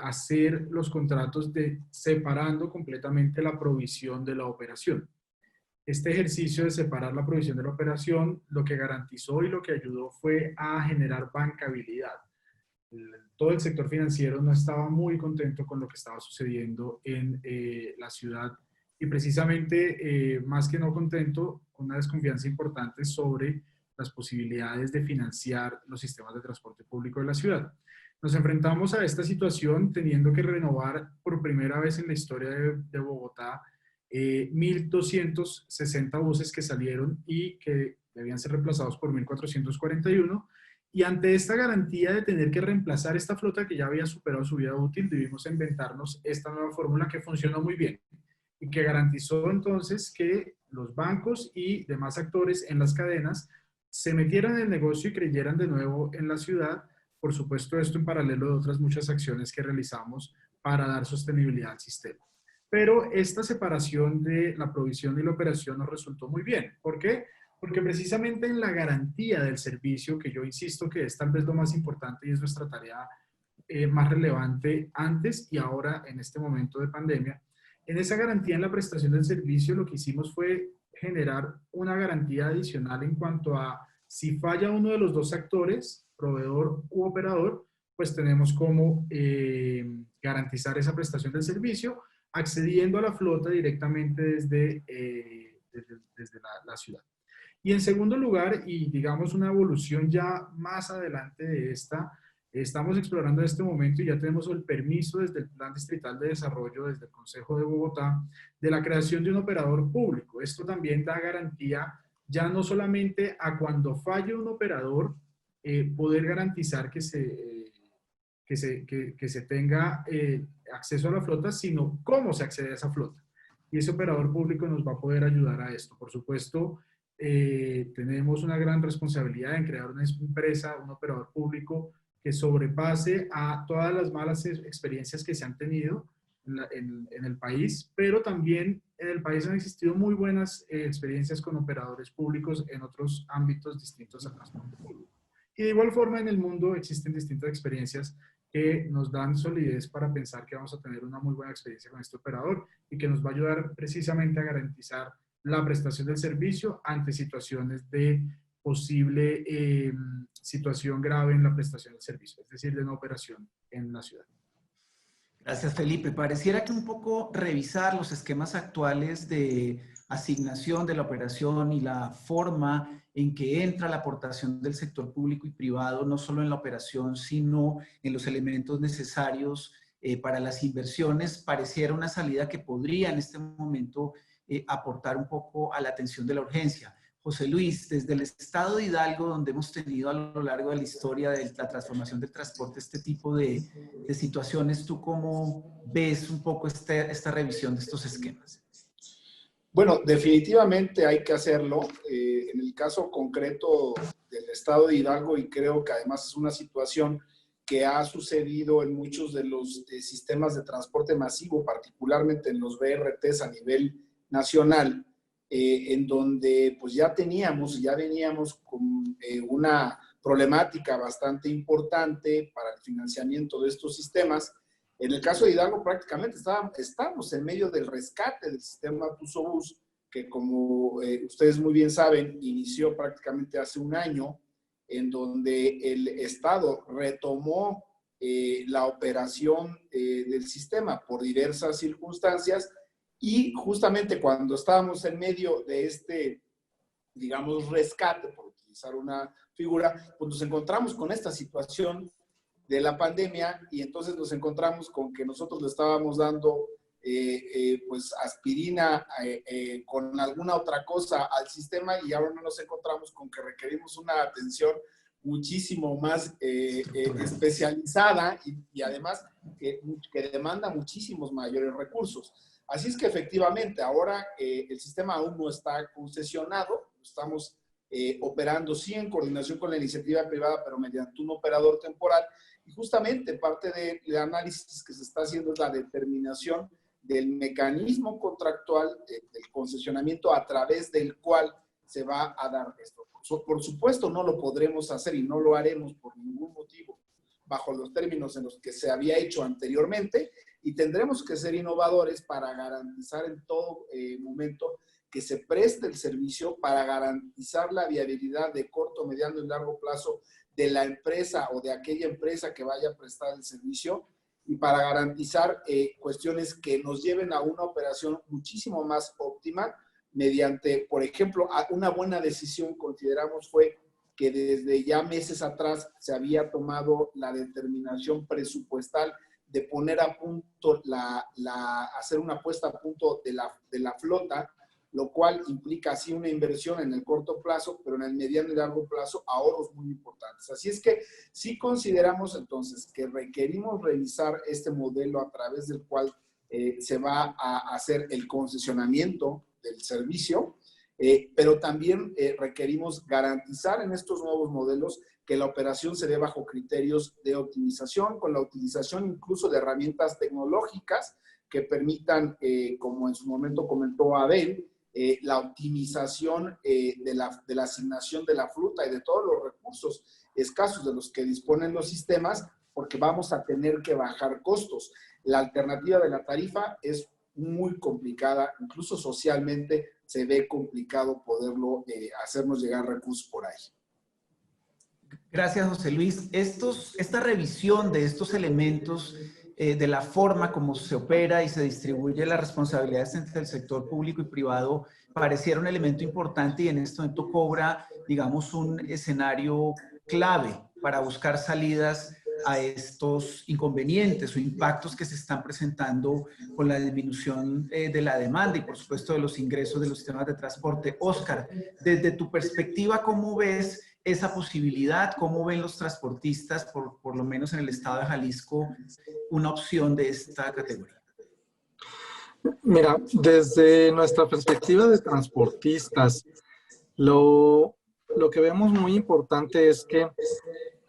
hacer los contratos separando completamente la provisión de la operación. Este ejercicio de separar la provisión de la operación lo que garantizó y lo que ayudó fue a generar bancabilidad. Todo el sector financiero no estaba muy contento con lo que estaba sucediendo en la ciudad y precisamente, más que no contento, una desconfianza importante sobre las posibilidades de financiar los sistemas de transporte público de la ciudad. Nos enfrentamos a esta situación teniendo que renovar por primera vez en la historia de Bogotá 1.260 buses que salieron y que debían ser reemplazados por 1.441. Y ante esta garantía de tener que reemplazar esta flota que ya había superado su vida útil, debimos inventarnos esta nueva fórmula que funcionó muy bien y que garantizó entonces que los bancos y demás actores en las cadenas se metieran en el negocio y creyeran de nuevo en la ciudad. Por supuesto, esto en paralelo de otras muchas acciones que realizamos para dar sostenibilidad al sistema. Pero esta separación de la provisión y la operación nos resultó muy bien. ¿Por qué? porque precisamente en la garantía del servicio, que yo insisto que es tal vez lo más importante y es nuestra tarea más relevante antes y ahora en este momento de pandemia, en esa garantía en la prestación del servicio lo que hicimos fue generar una garantía adicional en cuanto a si falla uno de los dos actores, proveedor u operador, pues tenemos cómo garantizar esa prestación del servicio accediendo a la flota directamente desde la ciudad. Y en segundo lugar, y digamos una evolución ya más adelante de esta, estamos explorando en este momento y ya tenemos el permiso desde el Plan Distrital de Desarrollo, desde el Consejo de Bogotá, de la creación de un operador público. Esto también da garantía ya no solamente a cuando falle un operador, poder garantizar que se tenga acceso a la flota, sino cómo se accede a esa flota. Y ese operador público nos va a poder ayudar a esto. Por supuesto, tenemos una gran responsabilidad en crear una empresa, un operador público que sobrepase a todas las malas experiencias que se han tenido en el país, pero también en el país han existido muy buenas experiencias con operadores públicos en otros ámbitos distintos al transporte público. Y de igual forma en el mundo existen distintas experiencias que nos dan solidez para pensar que vamos a tener una muy buena experiencia con este operador y que nos va a ayudar precisamente a garantizar la prestación del servicio ante situaciones de posible situación grave en la prestación del servicio, es decir, de una operación en la ciudad.
Gracias, Felipe. Pareciera que un poco revisar los esquemas actuales de asignación de la operación y la forma en que entra la aportación del sector público y privado, no solo en la operación, sino en los elementos necesarios para las inversiones, pareciera una salida que podría en este momento aportar un poco a la atención de la urgencia. José Luis, desde el estado de Hidalgo, donde hemos tenido a lo largo de la historia de la transformación del transporte este tipo de situaciones, ¿tú cómo ves un poco esta revisión de estos esquemas?
Bueno, definitivamente hay que hacerlo. En el caso concreto del estado de Hidalgo, y creo que además es una situación que ha sucedido en muchos de los sistemas de transporte masivo, particularmente en los BRTs a nivel nacional, en donde pues ya veníamos con una problemática bastante importante para el financiamiento de estos sistemas. En el caso de Hidalgo prácticamente estamos en medio del rescate del sistema Tusobús, que como ustedes muy bien saben, inició prácticamente hace un año, en donde el Estado retomó la operación del sistema por diversas circunstancias. Y justamente cuando estábamos en medio de este, digamos, rescate, por utilizar una figura, pues nos encontramos con esta situación de la pandemia y entonces nos encontramos con que nosotros le estábamos dando pues aspirina con alguna otra cosa al sistema y ahora nos encontramos con que requerimos una atención muchísimo más especializada y además que demanda muchísimos mayores recursos. Así es que efectivamente ahora el sistema aún no está concesionado, estamos operando sí en coordinación con la iniciativa privada, pero mediante un operador temporal. Y justamente parte del análisis que se está haciendo es la determinación del mecanismo contractual del concesionamiento a través del cual se va a dar esto. Por supuesto no lo podremos hacer y no lo haremos por ningún motivo bajo los términos en los que se había hecho anteriormente y tendremos que ser innovadores para garantizar en todo momento que se preste el servicio, para garantizar la viabilidad de corto, mediano y largo plazo de la empresa o de aquella empresa que vaya a prestar el servicio y para garantizar cuestiones que nos lleven a una operación muchísimo más óptima mediante, por ejemplo, una buena decisión consideramos fue que desde ya meses atrás se había tomado la determinación presupuestal de poner a punto, hacer una puesta a punto de la flota, lo cual implica así una inversión en el corto plazo, pero en el mediano y largo plazo ahorros muy importantes. Así es que sí consideramos entonces que requerimos revisar este modelo a través del cual se va a hacer el concesionamiento del servicio, pero también requerimos garantizar en estos nuevos modelos que la operación se dé bajo criterios de optimización, con la utilización incluso de herramientas tecnológicas que permitan, como en su momento comentó Abel, la optimización de la asignación de la fruta y de todos los recursos escasos de los que disponen los sistemas, porque vamos a tener que bajar costos. La alternativa de la tarifa es muy complicada, incluso socialmente se ve complicado poderlo hacernos llegar recursos por ahí.
Gracias, José Luis. Esta revisión de estos elementos, de la forma como se opera y se distribuye las responsabilidades entre el sector público y privado, pareciera un elemento importante y en este momento cobra, digamos, un escenario clave para buscar salidas a estos inconvenientes o impactos que se están presentando con la disminución de la demanda y, por supuesto, de los ingresos de los sistemas de transporte. Óscar, desde tu perspectiva, ¿cómo ves esa posibilidad? ¿Cómo ven los transportistas, por lo menos en el estado de Jalisco, una opción de esta categoría?
Mira, desde nuestra perspectiva de transportistas, lo que vemos muy importante es que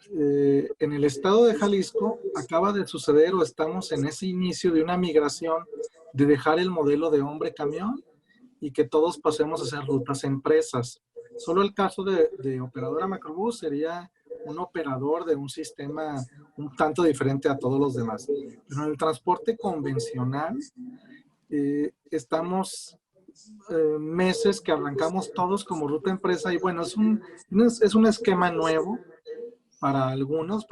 en el estado de Jalisco acaba de suceder o estamos en ese inicio de una migración de dejar el modelo de hombre-camión y que todos pasemos a hacer rutas empresas. Solo el caso de operadora Macrobús sería un operador de un sistema un tanto diferente a todos los demás. Pero en el transporte convencional estamos meses que arrancamos todos como ruta empresa y bueno, es un esquema nuevo para algunos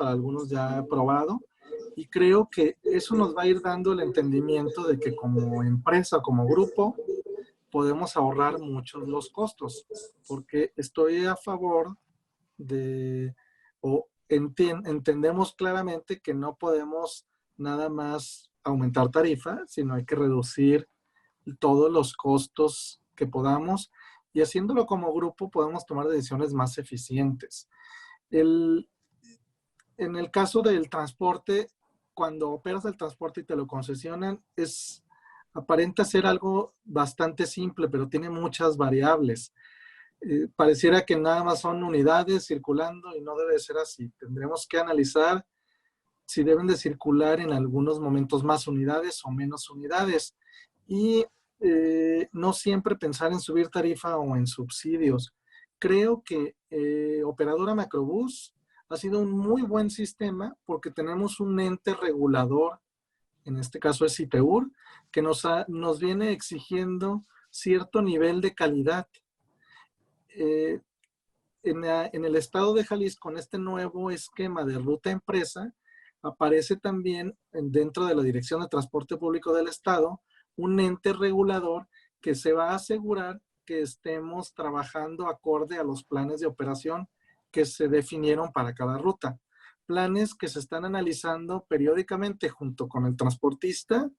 ya probado y creo que eso nos va a ir dando el entendimiento de que como empresa, como grupo, podemos ahorrar muchos los costos, porque estoy a favor de, o entendemos claramente que no podemos nada más aumentar tarifa, sino hay que reducir todos los costos que podamos y haciéndolo como grupo podemos tomar decisiones más eficientes. En el caso del transporte, cuando operas el transporte y te lo concesionan, aparenta ser algo bastante simple, pero tiene muchas variables. Pareciera que nada más son unidades circulando y no debe ser así. Tendremos que analizar si deben de circular en algunos momentos más unidades o menos unidades. Y no siempre pensar en subir tarifa o en subsidios. Creo que Operadora Macrobús ha sido un muy buen sistema porque tenemos un ente regulador, en este caso es IPEUR, que nos viene exigiendo cierto nivel de calidad. En el estado de Jalisco, con este nuevo esquema de ruta empresa, aparece también dentro de la Dirección de Transporte Público del Estado un ente regulador que se va a asegurar que estemos trabajando acorde a los planes de operación que se definieron para cada ruta. Planes que se están analizando periódicamente junto con el transportista,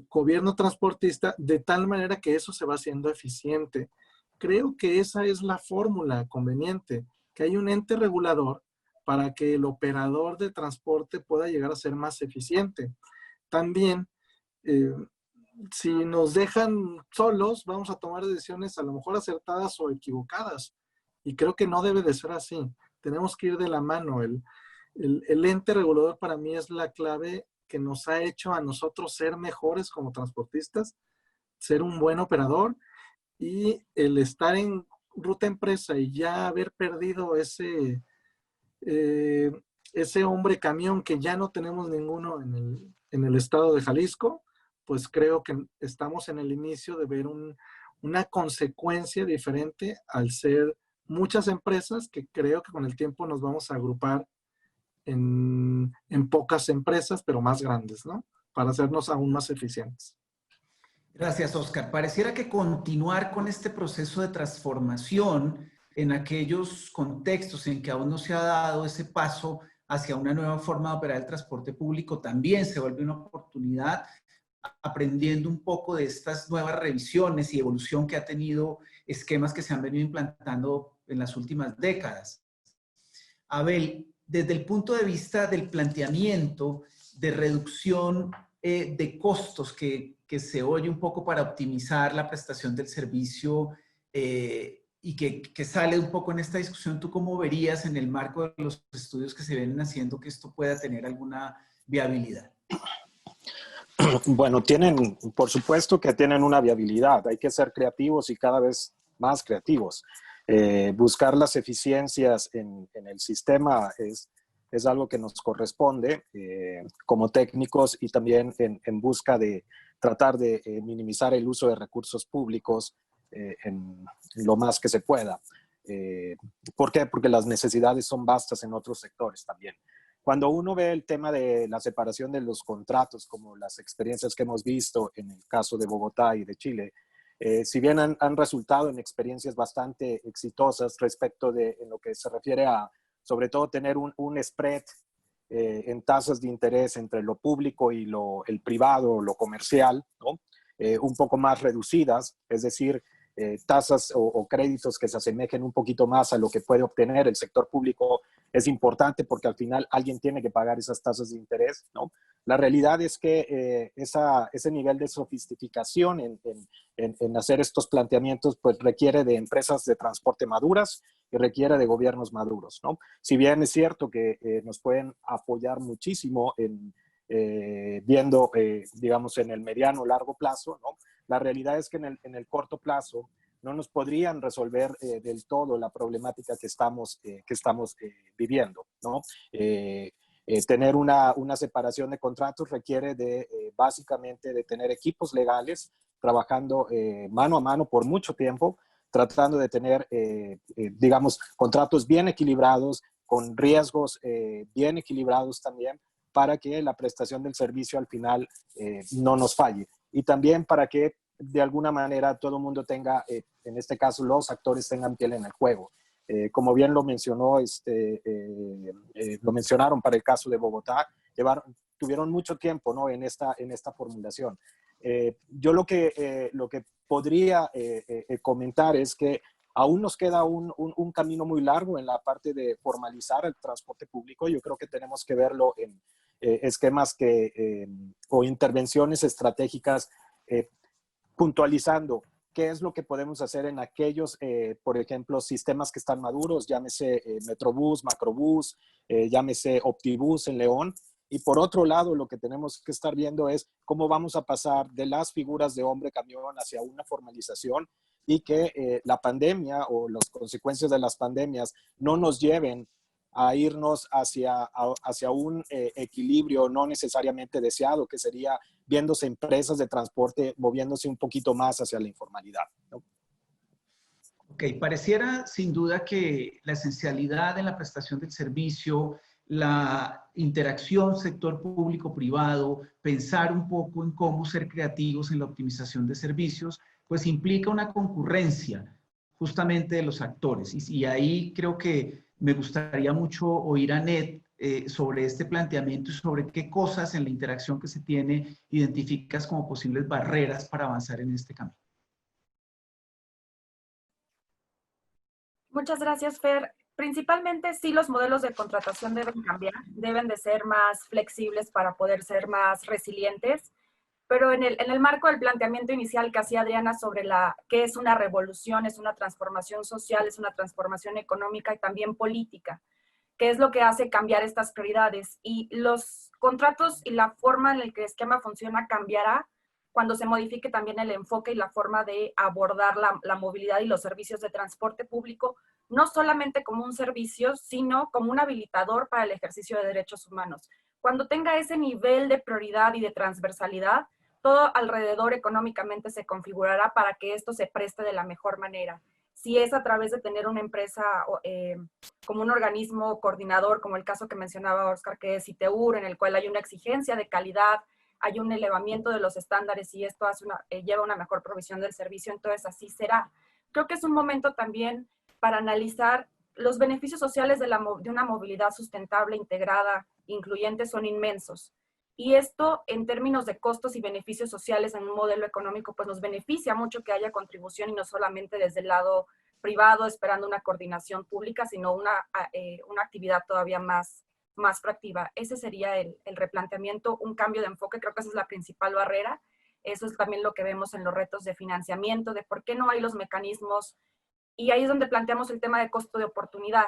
gobierno transportista, de tal manera que eso se va haciendo eficiente. Creo que esa es la fórmula conveniente, que hay un ente regulador para que el operador de transporte pueda llegar a ser más eficiente. También, si nos dejan solos, vamos a tomar decisiones a lo mejor acertadas o equivocadas. Y creo que no debe de ser así. Tenemos que ir de la mano. El ente regulador para mí es la clave que nos ha hecho a nosotros ser mejores como transportistas, ser un buen operador y el estar en ruta empresa y ya haber perdido ese hombre camión que ya no tenemos ninguno en el estado de Jalisco, pues creo que estamos en el inicio de ver una consecuencia diferente al ser muchas empresas que creo que con el tiempo nos vamos a agrupar en pocas empresas, pero más grandes, ¿no? Para hacernos aún más eficientes.
Gracias, Óscar. Pareciera que continuar con este proceso de transformación en aquellos contextos en que aún no se ha dado ese paso hacia una nueva forma de operar el transporte público también se vuelve una oportunidad, aprendiendo un poco de estas nuevas revisiones y evolución que ha tenido esquemas que se han venido implantando en las últimas décadas. Abel, desde el punto de vista del planteamiento de reducción de costos que se oye un poco para optimizar la prestación del servicio y que sale un poco en esta discusión, ¿tú cómo verías en el marco de los estudios que se vienen haciendo que esto pueda tener alguna viabilidad?
Bueno, por supuesto que tienen una viabilidad. Hay que ser creativos y cada vez más creativos. Buscar las eficiencias en el sistema es algo que nos corresponde como técnicos y también en busca de tratar de minimizar el uso de recursos públicos en lo más que se pueda. ¿Por qué? Porque las necesidades son vastas en otros sectores también. Cuando uno ve el tema de la separación de los contratos, como las experiencias que hemos visto en el caso de Bogotá y de Chile, si bien han resultado en experiencias bastante exitosas respecto de en lo que se refiere a, sobre todo, tener un spread en tasas de interés entre lo público y el privado, lo comercial, ¿no? Un poco más reducidas, es decir, tasas o créditos que se asemejen un poquito más a lo que puede obtener el sector público es importante porque al final alguien tiene que pagar esas tasas de interés, ¿no? La realidad es que ese nivel de sofisticación en hacer estos planteamientos pues requiere de empresas de transporte maduras y requiere de gobiernos maduros, ¿no? Si bien es cierto que nos pueden apoyar muchísimo viendo, digamos, en el mediano o largo plazo, ¿no? La realidad es que en el corto plazo no nos podrían resolver del todo la problemática que estamos viviendo, ¿no? Tener una separación de contratos requiere básicamente de tener equipos legales trabajando mano a mano por mucho tiempo, tratando de tener, digamos, contratos bien equilibrados, con riesgos bien equilibrados también, para que la prestación del servicio al final no nos falle. Y también para que de alguna manera todo el mundo tenga, en este caso los actores tengan piel en el juego. Como bien lo mencionó, lo mencionaron para el caso de Bogotá, tuvieron mucho tiempo, ¿no? en esta formulación. Yo lo que podría comentar es que aún nos queda un camino muy largo en la parte de formalizar el transporte público. Yo creo que tenemos que verlo en esquemas o intervenciones estratégicas puntualizando qué es lo que podemos hacer en aquellos, por ejemplo, sistemas que están maduros, llámese Metrobús, Macrobús, llámese Optibús en León. Y por otro lado, lo que tenemos que estar viendo es cómo vamos a pasar de las figuras de hombre-camión hacia una formalización y que la pandemia o las consecuencias de las pandemias no nos lleven a irnos hacia un equilibrio no necesariamente deseado, que sería viéndose empresas de transporte moviéndose un poquito más hacia la informalidad, ¿no?
Ok, pareciera sin duda que la esencialidad en la prestación del servicio, la interacción sector público-privado, pensar un poco en cómo ser creativos en la optimización de servicios, pues implica una concurrencia justamente de los actores. Y ahí creo que me gustaría mucho oír a Ned sobre este planteamiento y sobre qué cosas en la interacción que se tiene identificas como posibles barreras para avanzar en este camino.
Muchas gracias, Fer. Principalmente sí, los modelos de contratación deben cambiar, deben de ser más flexibles para poder ser más resilientes, pero en el marco del planteamiento inicial que hacía Adriana sobre qué es una revolución, es una transformación social, es una transformación económica y también política, qué es lo que hace cambiar estas prioridades. Y los contratos y la forma en la que el esquema funciona cambiará cuando se modifique también el enfoque y la forma de abordar la movilidad y los servicios de transporte público, no solamente como un servicio, sino como un habilitador para el ejercicio de derechos humanos. Cuando tenga ese nivel de prioridad y de transversalidad, todo alrededor económicamente se configurará para que esto se preste de la mejor manera. Si es a través de tener una empresa como un organismo coordinador, como el caso que mencionaba Oscar, que es ITEUR, en el cual hay una exigencia de calidad, hay un elevamiento de los estándares y esto lleva una mejor provisión del servicio, entonces así será. Creo que es un momento también para analizar los beneficios sociales de una movilidad sustentable, integrada, incluyente, son inmensos. Y esto, en términos de costos y beneficios sociales en un modelo económico, pues nos beneficia mucho que haya contribución y no solamente desde el lado privado esperando una coordinación pública, sino una actividad todavía más proactiva. Ese sería el replanteamiento, un cambio de enfoque. Creo que esa es la principal barrera. Eso es también lo que vemos en los retos de financiamiento, de por qué no hay los mecanismos. Y ahí es donde planteamos el tema de costo de oportunidad.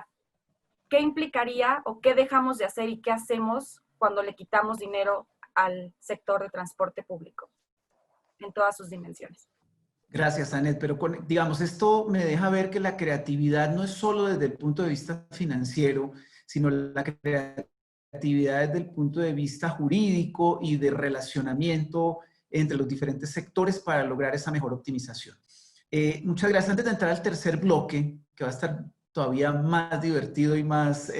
¿Qué implicaría o qué dejamos de hacer y qué hacemos cuando le quitamos dinero al sector de transporte público en todas sus dimensiones.
Gracias, Anet, pero digamos, esto me deja ver que la creatividad no es solo desde el punto de vista financiero, sino la creatividad desde el punto de vista jurídico y de relacionamiento entre los diferentes sectores para lograr esa mejor optimización. Muchas gracias. Antes de entrar al tercer bloque, que va a estar todavía más divertido y más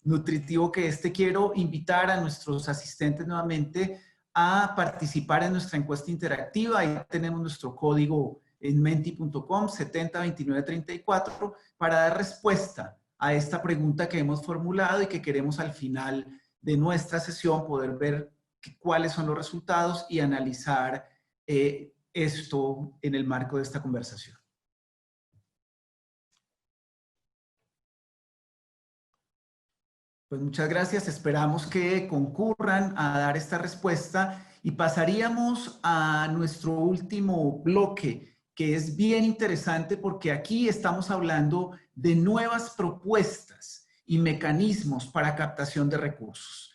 nutritivo que este, quiero invitar a nuestros asistentes nuevamente a participar en nuestra encuesta interactiva. Ahí tenemos nuestro código en menti.com 702934 para dar respuesta a esta pregunta que hemos formulado y que queremos al final de nuestra sesión poder ver cuáles son los resultados y analizar esto en el marco de esta conversación. Pues muchas gracias, esperamos que concurran a dar esta respuesta y pasaríamos a nuestro último bloque, que es bien interesante porque aquí estamos hablando de nuevas propuestas y mecanismos para captación de recursos.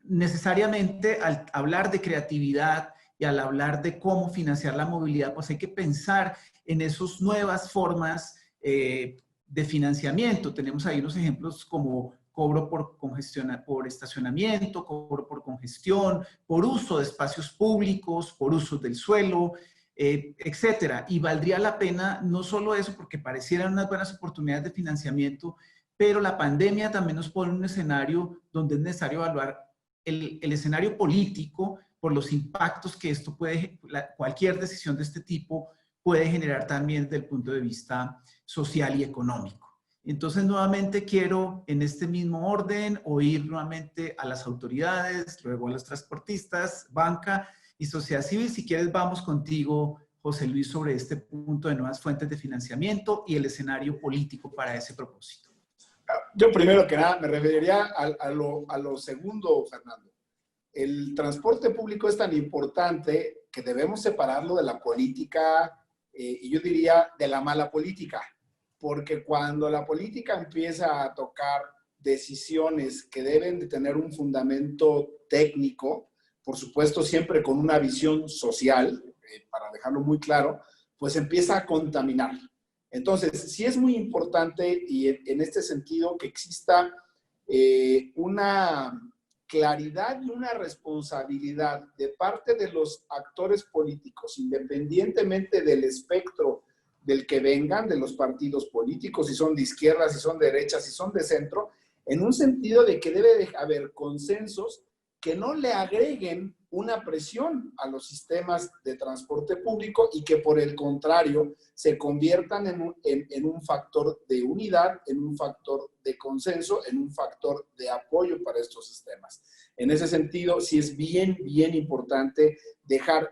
Necesariamente al hablar de creatividad y al hablar de cómo financiar la movilidad, pues hay que pensar en esas nuevas formas de financiamiento. Tenemos ahí unos ejemplos como cobro por estacionamiento, cobro por congestión, por uso de espacios públicos, por uso del suelo, etcétera. Y valdría la pena no solo eso, porque parecieran unas buenas oportunidades de financiamiento, pero la pandemia también nos pone en un escenario donde es necesario evaluar el escenario político por los impactos que esto puede, cualquier decisión de este tipo puede generar también desde el punto de vista social y económico. Entonces, nuevamente quiero, en este mismo orden, oír nuevamente a las autoridades, luego a los transportistas, banca y sociedad civil. Si quieres, vamos contigo, José Luis, sobre este punto de nuevas fuentes de financiamiento y el escenario político para ese propósito.
Yo primero que nada me referiría a lo segundo, Fernando. El transporte público es tan importante que debemos separarlo de la política y yo diría de la mala política. Porque cuando la política empieza a tocar decisiones que deben de tener un fundamento técnico, por supuesto siempre con una visión social, para dejarlo muy claro, pues empieza a contaminar. Entonces, sí es muy importante y en este sentido que exista una claridad y una responsabilidad de parte de los actores políticos, independientemente del espectro del que vengan, de los partidos políticos, si son de izquierda, si son de derecha, si son de centro, en un sentido de que debe de haber consensos que no le agreguen una presión a los sistemas de transporte público y que por el contrario se conviertan en un factor de unidad, en un factor de consenso, en un factor de apoyo para estos sistemas. En ese sentido, sí es bien importante dejar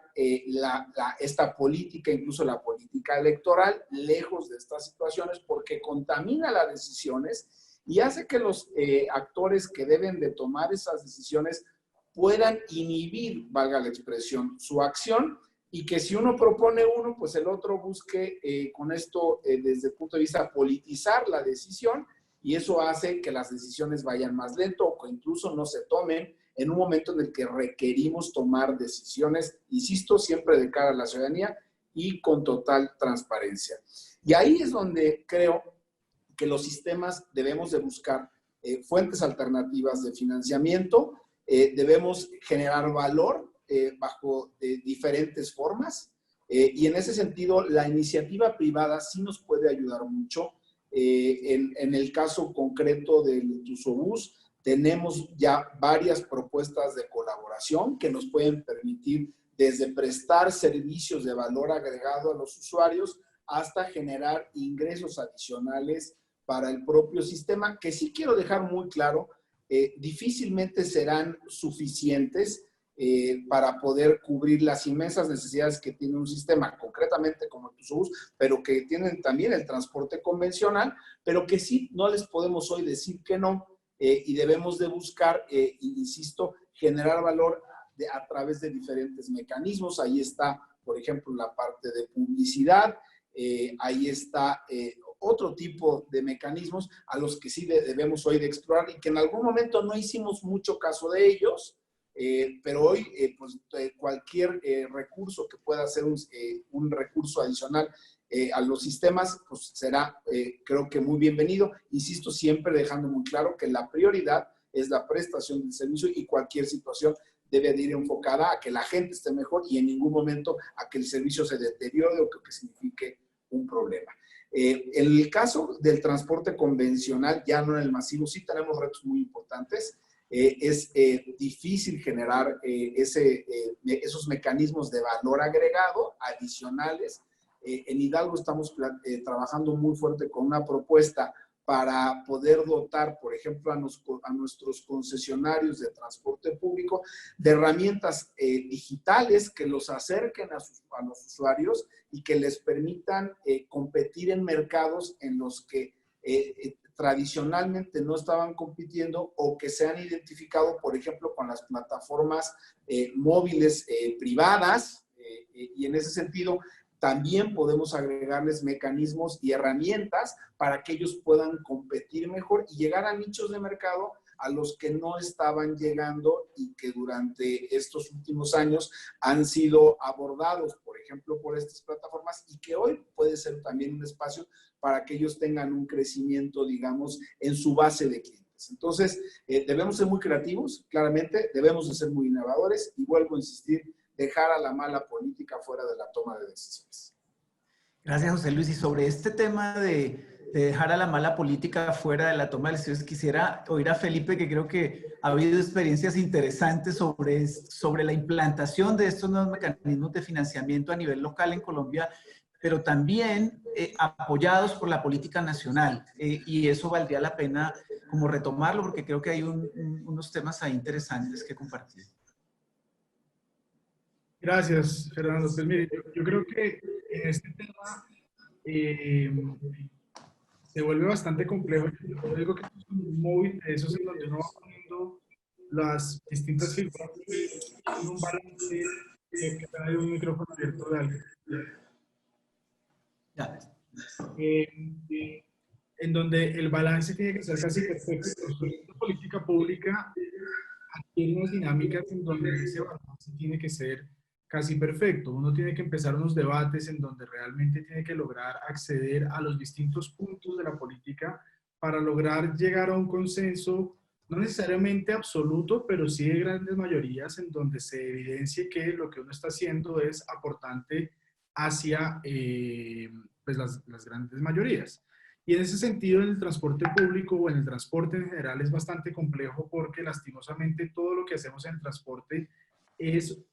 esta política, incluso la política electoral, lejos de estas situaciones porque contamina las decisiones y hace que los actores que deben de tomar esas decisiones puedan inhibir, valga la expresión, su acción y que si uno propone uno, pues el otro busque con esto desde el punto de vista politizar la decisión y eso hace que las decisiones vayan más lento o que incluso no se tomen en un momento en el que requerimos tomar decisiones, insisto, siempre de cara a la ciudadanía y con total transparencia. Y ahí es donde creo que los sistemas debemos de buscar fuentes alternativas de financiamiento, debemos generar valor bajo diferentes formas y en ese sentido la iniciativa privada sí nos puede ayudar mucho. En el caso concreto del Tusobús, tenemos ya varias propuestas de colaboración que nos pueden permitir desde prestar servicios de valor agregado a los usuarios hasta generar ingresos adicionales para el propio sistema, que sí quiero dejar muy claro, difícilmente serán suficientes para poder cubrir las inmensas necesidades que tiene un sistema, concretamente como el Tusobús, pero que tienen también el transporte convencional, pero que sí no les podemos hoy decir que no, y debemos de buscar, insisto, generar valor a través de diferentes mecanismos. Ahí está, por ejemplo, la parte de publicidad, ahí está otro tipo de mecanismos a los que sí debemos hoy de explorar y que en algún momento no hicimos mucho caso de ellos, pero hoy cualquier recurso que pueda ser un recurso adicional a los sistemas, pues será, creo que muy bienvenido. Insisto, siempre dejando muy claro que la prioridad es la prestación del servicio y cualquier situación debe de ir enfocada a que la gente esté mejor y en ningún momento a que el servicio se deteriore o que signifique un problema. En el caso del transporte convencional, ya no en el masivo, sí tenemos retos muy importantes. Es difícil generar esos mecanismos de valor agregado adicionales. En Hidalgo estamos trabajando muy fuerte con una propuesta para poder dotar, por ejemplo, a nuestros concesionarios de transporte público de herramientas digitales que los acerquen a los usuarios y que les permitan competir en mercados en los que tradicionalmente no estaban compitiendo o que se han identificado, por ejemplo, con las plataformas móviles privadas, y en ese sentido también podemos agregarles mecanismos y herramientas para que ellos puedan competir mejor y llegar a nichos de mercado a los que no estaban llegando y que durante estos últimos años han sido abordados, por ejemplo, por estas plataformas y que hoy puede ser también un espacio para que ellos tengan un crecimiento, digamos, en su base de clientes. Entonces, debemos ser muy creativos, claramente, debemos de ser muy innovadores y vuelvo a insistir, dejar a la mala política fuera de la toma de decisiones.
Gracias, José Luis. Y sobre este tema de dejar a la mala política fuera de la toma de decisiones, quisiera oír a Felipe, que creo que ha habido experiencias interesantes sobre la implantación de estos nuevos mecanismos de financiamiento a nivel local en Colombia, pero también apoyados por la política nacional. Y eso valdría la pena como retomarlo, porque creo que hay unos temas ahí interesantes que compartir.
Gracias, Fernando. Pues mire, yo creo que en este tema se vuelve bastante complejo. Yo digo que es un móvil de esos en donde uno va poniendo las distintas figuras en un balance que trae un micrófono abierto de alguien. En donde el balance tiene que ser casi perfecto. La política pública tiene unas dinámicas en donde ese balance tiene que ser casi perfecto. Uno tiene que empezar unos debates en donde realmente tiene que lograr acceder a los distintos puntos de la política para lograr llegar a un consenso, no necesariamente absoluto, pero sí de grandes mayorías en donde se evidencie que lo que uno está haciendo es aportante hacia pues las grandes mayorías. Y en ese sentido, en el transporte público o en el transporte en general es bastante complejo porque lastimosamente todo lo que hacemos en el transporte es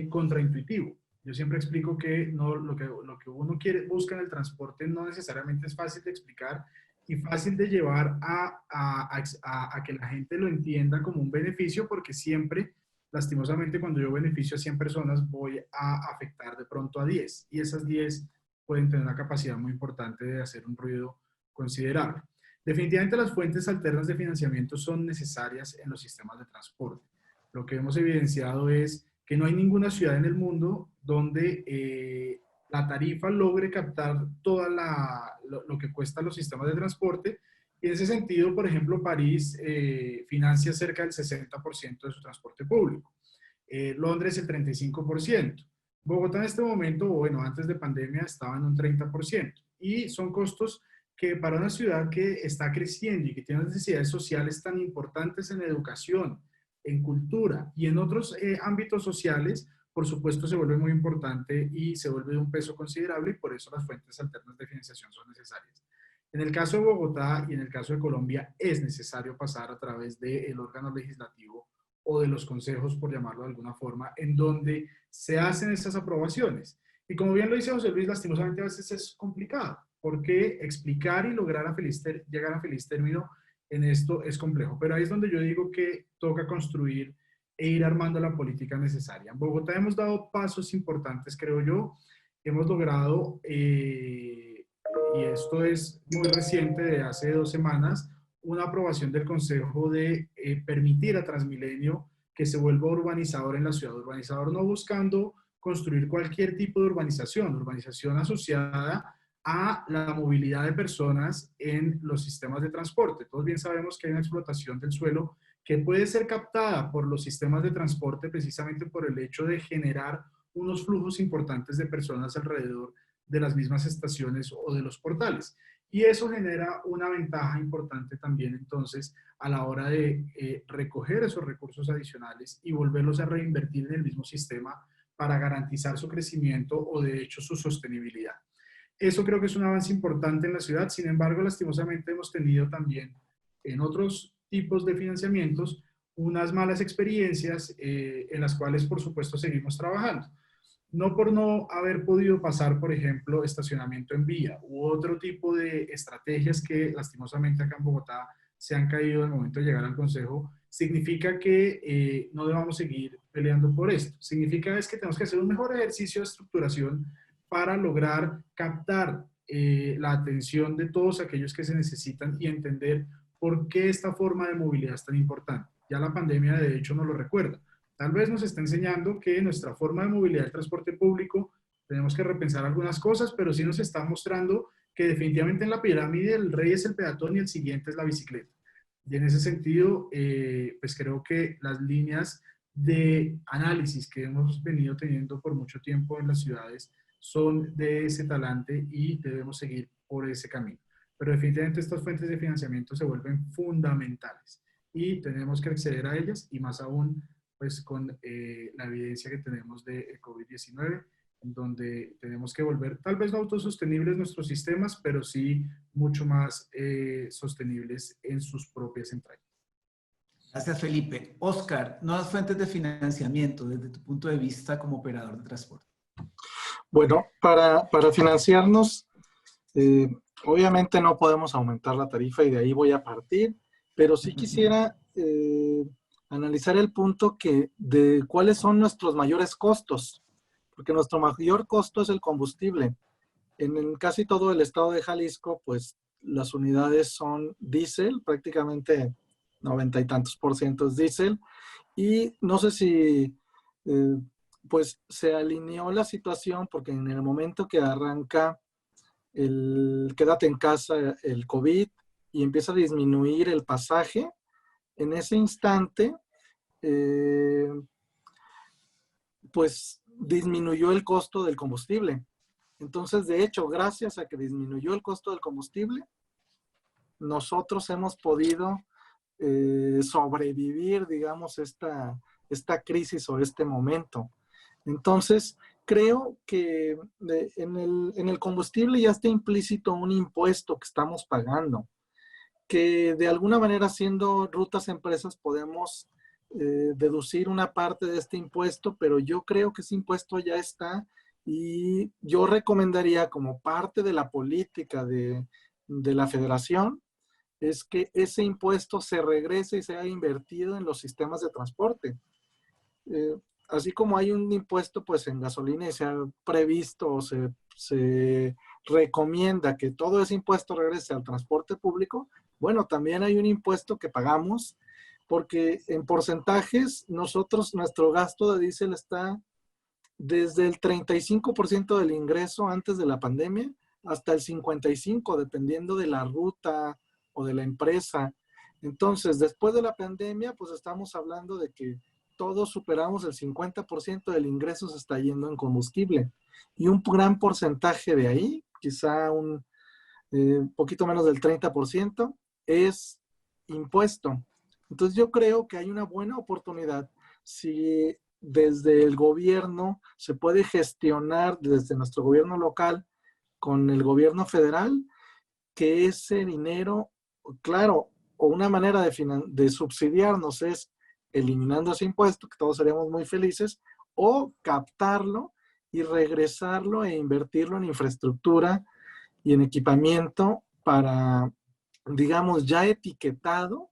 contraintuitivo. Yo siempre explico que lo que uno busca en el transporte no necesariamente es fácil de explicar y fácil de llevar a que la gente lo entienda como un beneficio, porque siempre, lastimosamente, cuando yo beneficio a 100 personas, voy a afectar de pronto a 10. Y esas 10 pueden tener una capacidad muy importante de hacer un ruido considerable. Definitivamente las fuentes alternas de financiamiento son necesarias en los sistemas de transporte. Lo que hemos evidenciado es que no hay ninguna ciudad en el mundo donde la tarifa logre captar todo lo que cuestan los sistemas de transporte. Y en ese sentido, por ejemplo, París financia cerca del 60% de su transporte público. Londres el 35%. Bogotá en este momento, bueno, antes de pandemia estaba en un 30%. Y son costos que para una ciudad que está creciendo y que tiene necesidades sociales tan importantes en educación, en cultura y en otros ámbitos sociales, por supuesto se vuelve muy importante y se vuelve de un peso considerable y por eso las fuentes alternas de financiación son necesarias. En el caso de Bogotá y en el caso de Colombia es necesario pasar a través del órgano legislativo o de los consejos, por llamarlo de alguna forma, en donde se hacen esas aprobaciones. Y como bien lo dice José Luis, lastimosamente a veces es complicado, porque explicar y lograr llegar a feliz término en esto es complejo, pero ahí es donde yo digo que toca construir e ir armando la política necesaria. En Bogotá hemos dado pasos importantes, creo yo. Hemos logrado, y esto es muy reciente, de hace 2 semanas, una aprobación del Consejo de permitir a Transmilenio que se vuelva urbanizador en la ciudad. Urbanizador no buscando construir cualquier tipo de urbanización asociada a la movilidad de personas en los sistemas de transporte. Todos bien sabemos que hay una explotación del suelo que puede ser captada por los sistemas de transporte precisamente por el hecho de generar unos flujos importantes de personas alrededor de las mismas estaciones o de los portales. Y eso genera una ventaja importante también entonces a la hora de recoger esos recursos adicionales y volverlos a reinvertir en el mismo sistema para garantizar su crecimiento o de hecho su sostenibilidad. Eso creo que es un avance importante en la ciudad. Sin embargo, lastimosamente hemos tenido también en otros tipos de financiamientos unas malas experiencias en las cuales por supuesto seguimos trabajando. No por no haber podido pasar, por ejemplo, estacionamiento en vía u otro tipo de estrategias que lastimosamente acá en Bogotá se han caído al momento de llegar al Consejo, significa que no debamos seguir peleando por esto. Significa es que tenemos que hacer un mejor ejercicio de estructuración para lograr captar la atención de todos aquellos que se necesitan y entender por qué esta forma de movilidad es tan importante. Ya la pandemia de hecho nos lo recuerda. Tal vez nos está enseñando que nuestra forma de movilidad del transporte público tenemos que repensar algunas cosas, pero sí nos está mostrando que definitivamente en la pirámide el rey es el peatón y el siguiente es la bicicleta. Y en ese sentido, pues creo que las líneas de análisis que hemos venido teniendo por mucho tiempo en las ciudades son de ese talante y debemos seguir por ese camino. Pero definitivamente estas fuentes de financiamiento se vuelven fundamentales y tenemos que acceder a ellas y más aún pues con la evidencia que tenemos de COVID-19, en donde tenemos que volver tal vez no autosostenibles nuestros sistemas, pero sí mucho más sostenibles en sus propias entrañas.
Gracias, Felipe. Oscar, nuevas fuentes de financiamiento desde tu punto de vista como operador de transporte.
Bueno, para financiarnos, obviamente no podemos aumentar la tarifa y de ahí voy a partir, pero sí quisiera analizar el punto de cuáles son nuestros mayores costos, porque nuestro mayor costo es el combustible. En casi todo el estado de Jalisco, pues las unidades son diésel, prácticamente 90 y tantos % es diésel, y no sé si pues se alineó la situación porque en el momento que arranca el quédate en casa, el COVID, y empieza a disminuir el pasaje, en ese instante, pues disminuyó el costo del combustible. Entonces, de hecho, gracias a que disminuyó el costo del combustible, nosotros hemos podido sobrevivir, digamos, esta crisis o este momento. Entonces, creo que en el combustible ya está implícito un impuesto que estamos pagando, que de alguna manera siendo rutas empresas podemos deducir una parte de este impuesto, pero yo creo que ese impuesto ya está y yo recomendaría como parte de la política de la federación es que ese impuesto se regrese y sea invertido en los sistemas de transporte. Así como hay un impuesto pues en gasolina y se ha previsto o se recomienda que todo ese impuesto regrese al transporte público, bueno, también hay un impuesto que pagamos porque en porcentajes nuestro gasto de diésel está desde el 35% del ingreso antes de la pandemia hasta el 55%, dependiendo de la ruta o de la empresa. Entonces, después de la pandemia, pues estamos hablando de que todos superamos el 50% del ingreso se está yendo en combustible. Y un gran porcentaje de ahí, quizá un poquito menos del 30%, es impuesto. Entonces yo creo que hay una buena oportunidad si desde el gobierno se puede gestionar, desde nuestro gobierno local con el gobierno federal, que ese dinero, claro, o una manera de subsidiarnos es eliminando ese impuesto, que todos seríamos muy felices, o captarlo y regresarlo e invertirlo en infraestructura y en equipamiento para, digamos, ya etiquetado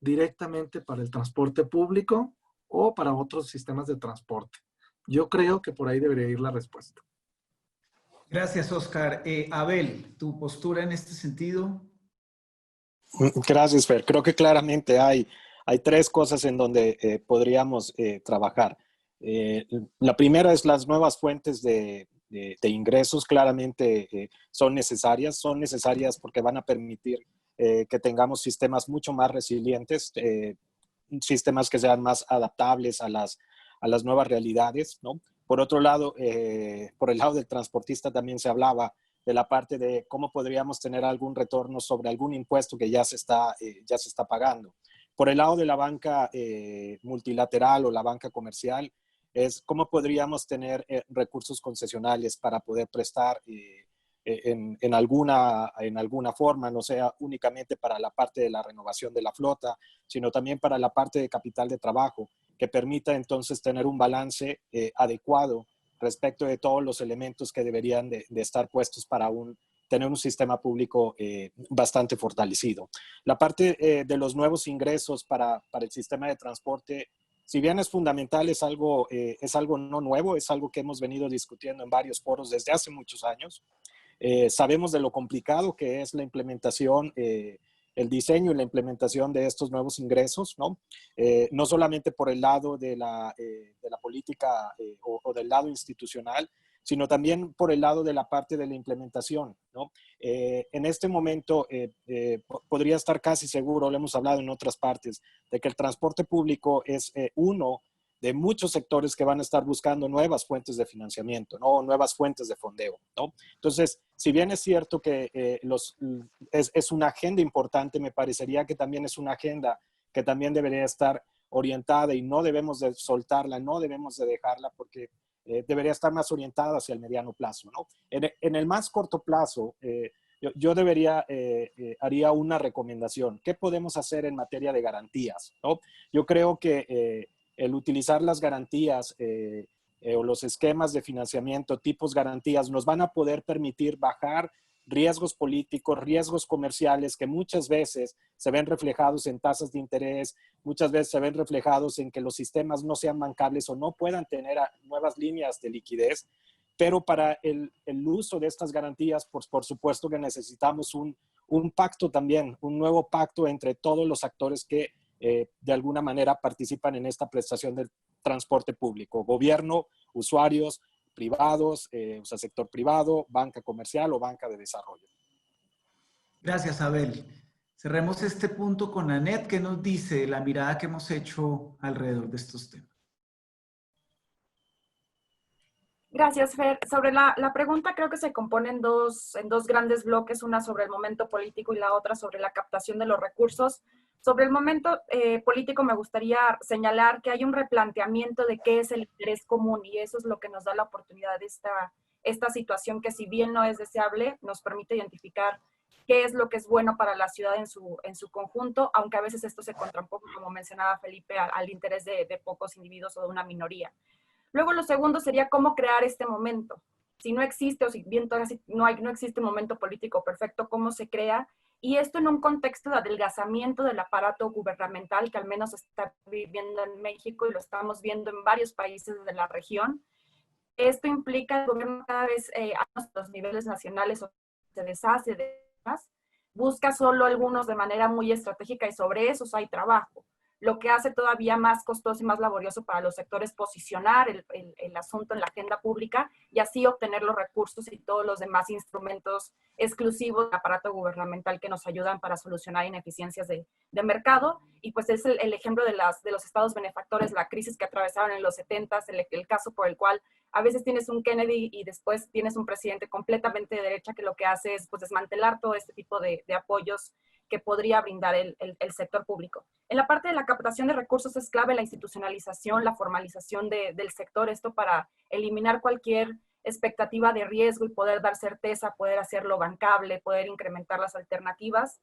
directamente para el transporte público o para otros sistemas de transporte. Yo creo que por ahí debería ir la respuesta.
Gracias, Oscar. Abel, ¿tu postura en este sentido?
Gracias, Fer. Creo que claramente hay tres cosas en donde podríamos trabajar. La primera es las nuevas fuentes de ingresos. Claramente son necesarias porque van a permitir que tengamos sistemas mucho más resilientes. sistemas que sean más adaptables a las nuevas realidades, ¿no? Por otro lado, por el lado del transportista también se hablaba de la parte de cómo podríamos tener algún retorno sobre algún impuesto que ya se está pagando. Por el lado de la banca multilateral o la banca comercial, es cómo podríamos tener recursos concesionales para poder prestar en alguna forma, no sea únicamente para la parte de la renovación de la flota, sino también para la parte de capital de trabajo, que permita entonces tener un balance adecuado respecto de todos los elementos que deberían de estar puestos para tener un sistema público bastante fortalecido. La parte de los nuevos ingresos para el sistema de transporte, si bien es fundamental, es algo no nuevo, es algo que hemos venido discutiendo en varios foros desde hace muchos años. Sabemos de lo complicado que es la implementación, el diseño y la implementación de estos nuevos ingresos, ¿no? No solamente por el lado de la política o del lado institucional, sino también por el lado de la parte de la implementación, ¿no? En este momento podría estar casi seguro, lo hemos hablado en otras partes, de que el transporte público es uno de muchos sectores que van a estar buscando nuevas fuentes de financiamiento, ¿no? Nuevas fuentes de fondeo, ¿no? Entonces, si bien es cierto que es una agenda importante, me parecería que también es una agenda que también debería estar orientada y no debemos de soltarla, no debemos de dejarla porque debería estar más orientada hacia el mediano plazo, ¿no? En el más corto plazo, yo haría una recomendación. ¿Qué podemos hacer en materia de garantías, ¿no? Yo creo que el utilizar las garantías o los esquemas de financiamiento, tipos garantías, nos van a poder permitir bajar riesgos políticos, riesgos comerciales que muchas veces se ven reflejados en tasas de interés, muchas veces se ven reflejados en que los sistemas no sean bancables o no puedan tener nuevas líneas de liquidez. Pero para el uso de estas garantías, por supuesto que necesitamos un pacto también, un nuevo pacto entre todos los actores que de alguna manera participan en esta prestación del transporte público, gobierno, usuarios, privados, o sea, sector privado, banca comercial o banca de desarrollo.
Gracias, Abel. Cerremos este punto con Anet, que nos dice la mirada que hemos hecho alrededor de estos temas.
Gracias, Fer. Sobre la pregunta, creo que se compone en dos grandes bloques, una sobre el momento político y la otra sobre la captación de los recursos. Sobre el momento político me gustaría señalar que hay un replanteamiento de qué es el interés común y eso es lo que nos da la oportunidad de esta situación que, si bien no es deseable, nos permite identificar qué es lo que es bueno para la ciudad en su conjunto, aunque a veces esto se contrapone, como mencionaba Felipe, al interés de pocos individuos o de una minoría. Luego lo segundo sería cómo crear este momento. Si no existe, o si bien todavía no existe un momento político perfecto, ¿cómo se crea? Y esto en un contexto de adelgazamiento del aparato gubernamental que al menos está viviendo en México y lo estamos viendo en varios países de la región. Esto implica que el gobierno cada vez a los niveles nacionales se deshace de más, busca solo algunos de manera muy estratégica y sobre esos hay trabajo. Lo que hace todavía más costoso y más laborioso para los sectores posicionar el asunto en la agenda pública y así obtener los recursos y todos los demás instrumentos exclusivos del aparato gubernamental que nos ayudan para solucionar ineficiencias de mercado. Y pues es el ejemplo de los estados benefactores, la crisis que atravesaron en los 70s, el caso por el cual a veces tienes un Kennedy y después tienes un presidente completamente de derecha que lo que hace es pues, desmantelar todo este tipo de apoyos que podría brindar el sector público. En la parte de la captación de recursos es clave la institucionalización, la formalización del sector, esto para eliminar cualquier expectativa de riesgo y poder dar certeza, poder hacerlo bancable, poder incrementar las alternativas,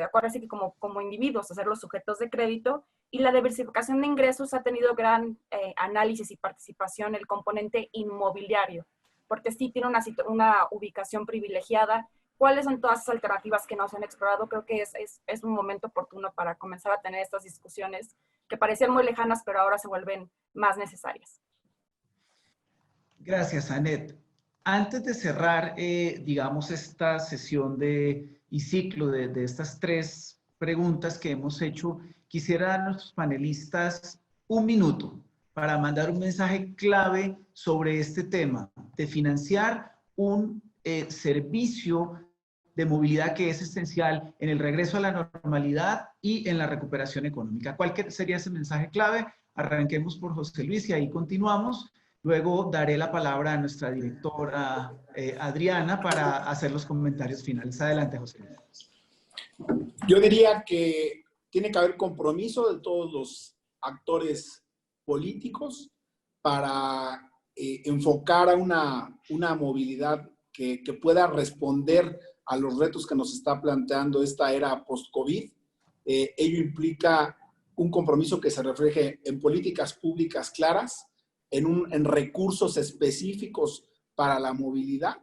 acuérdense que como individuos, hacer los sujetos de crédito, y la diversificación de ingresos ha tenido gran análisis y participación el componente inmobiliario, porque sí tiene una ubicación privilegiada. ¿Cuáles son todas esas alternativas que no se han explorado? Creo que es un momento oportuno para comenzar a tener estas discusiones que parecían muy lejanas, pero ahora se vuelven más necesarias.
Gracias, Anet. Antes de cerrar, digamos, esta sesión y ciclo de estas 3 preguntas que hemos hecho, quisiera dar a nuestros panelistas un minuto para mandar un mensaje clave sobre este tema de financiar un servicio de movilidad que es esencial en el regreso a la normalidad y en la recuperación económica. ¿Cuál sería ese mensaje clave? Arranquemos por José Luis y ahí continuamos. Luego daré la palabra a nuestra directora Adriana para hacer los comentarios finales. Adelante, José Luis.
Yo diría que tiene que haber compromiso de todos los actores políticos para enfocar a una movilidad que pueda responder a los retos que nos está planteando esta era post-COVID. Ello implica un compromiso que se refleje en políticas públicas claras, en recursos específicos para la movilidad.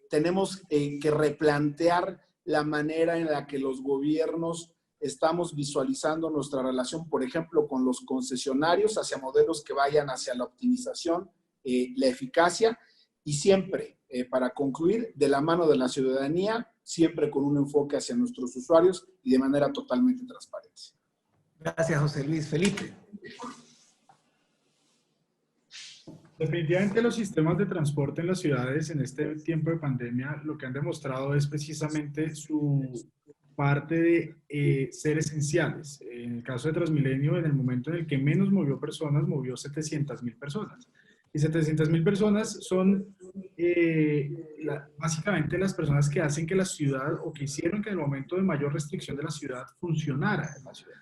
Tenemos que replantear la manera en la que los gobiernos estamos visualizando nuestra relación, por ejemplo, con los concesionarios, hacia modelos que vayan hacia la optimización, la eficacia, y siempre, para concluir, de la mano de la ciudadanía, siempre con un enfoque hacia nuestros usuarios y de manera totalmente transparente.
Gracias, José Luis. Felipe.
Definitivamente los sistemas de transporte en las ciudades en este tiempo de pandemia lo que han demostrado es precisamente su parte de ser esenciales. En el caso de Transmilenio, en el momento en el que menos movió personas, movió 700.000 personas. Y 700.000 personas son básicamente las personas que hacen que la ciudad, o que hicieron que en el momento de mayor restricción de la ciudad funcionara en la ciudad.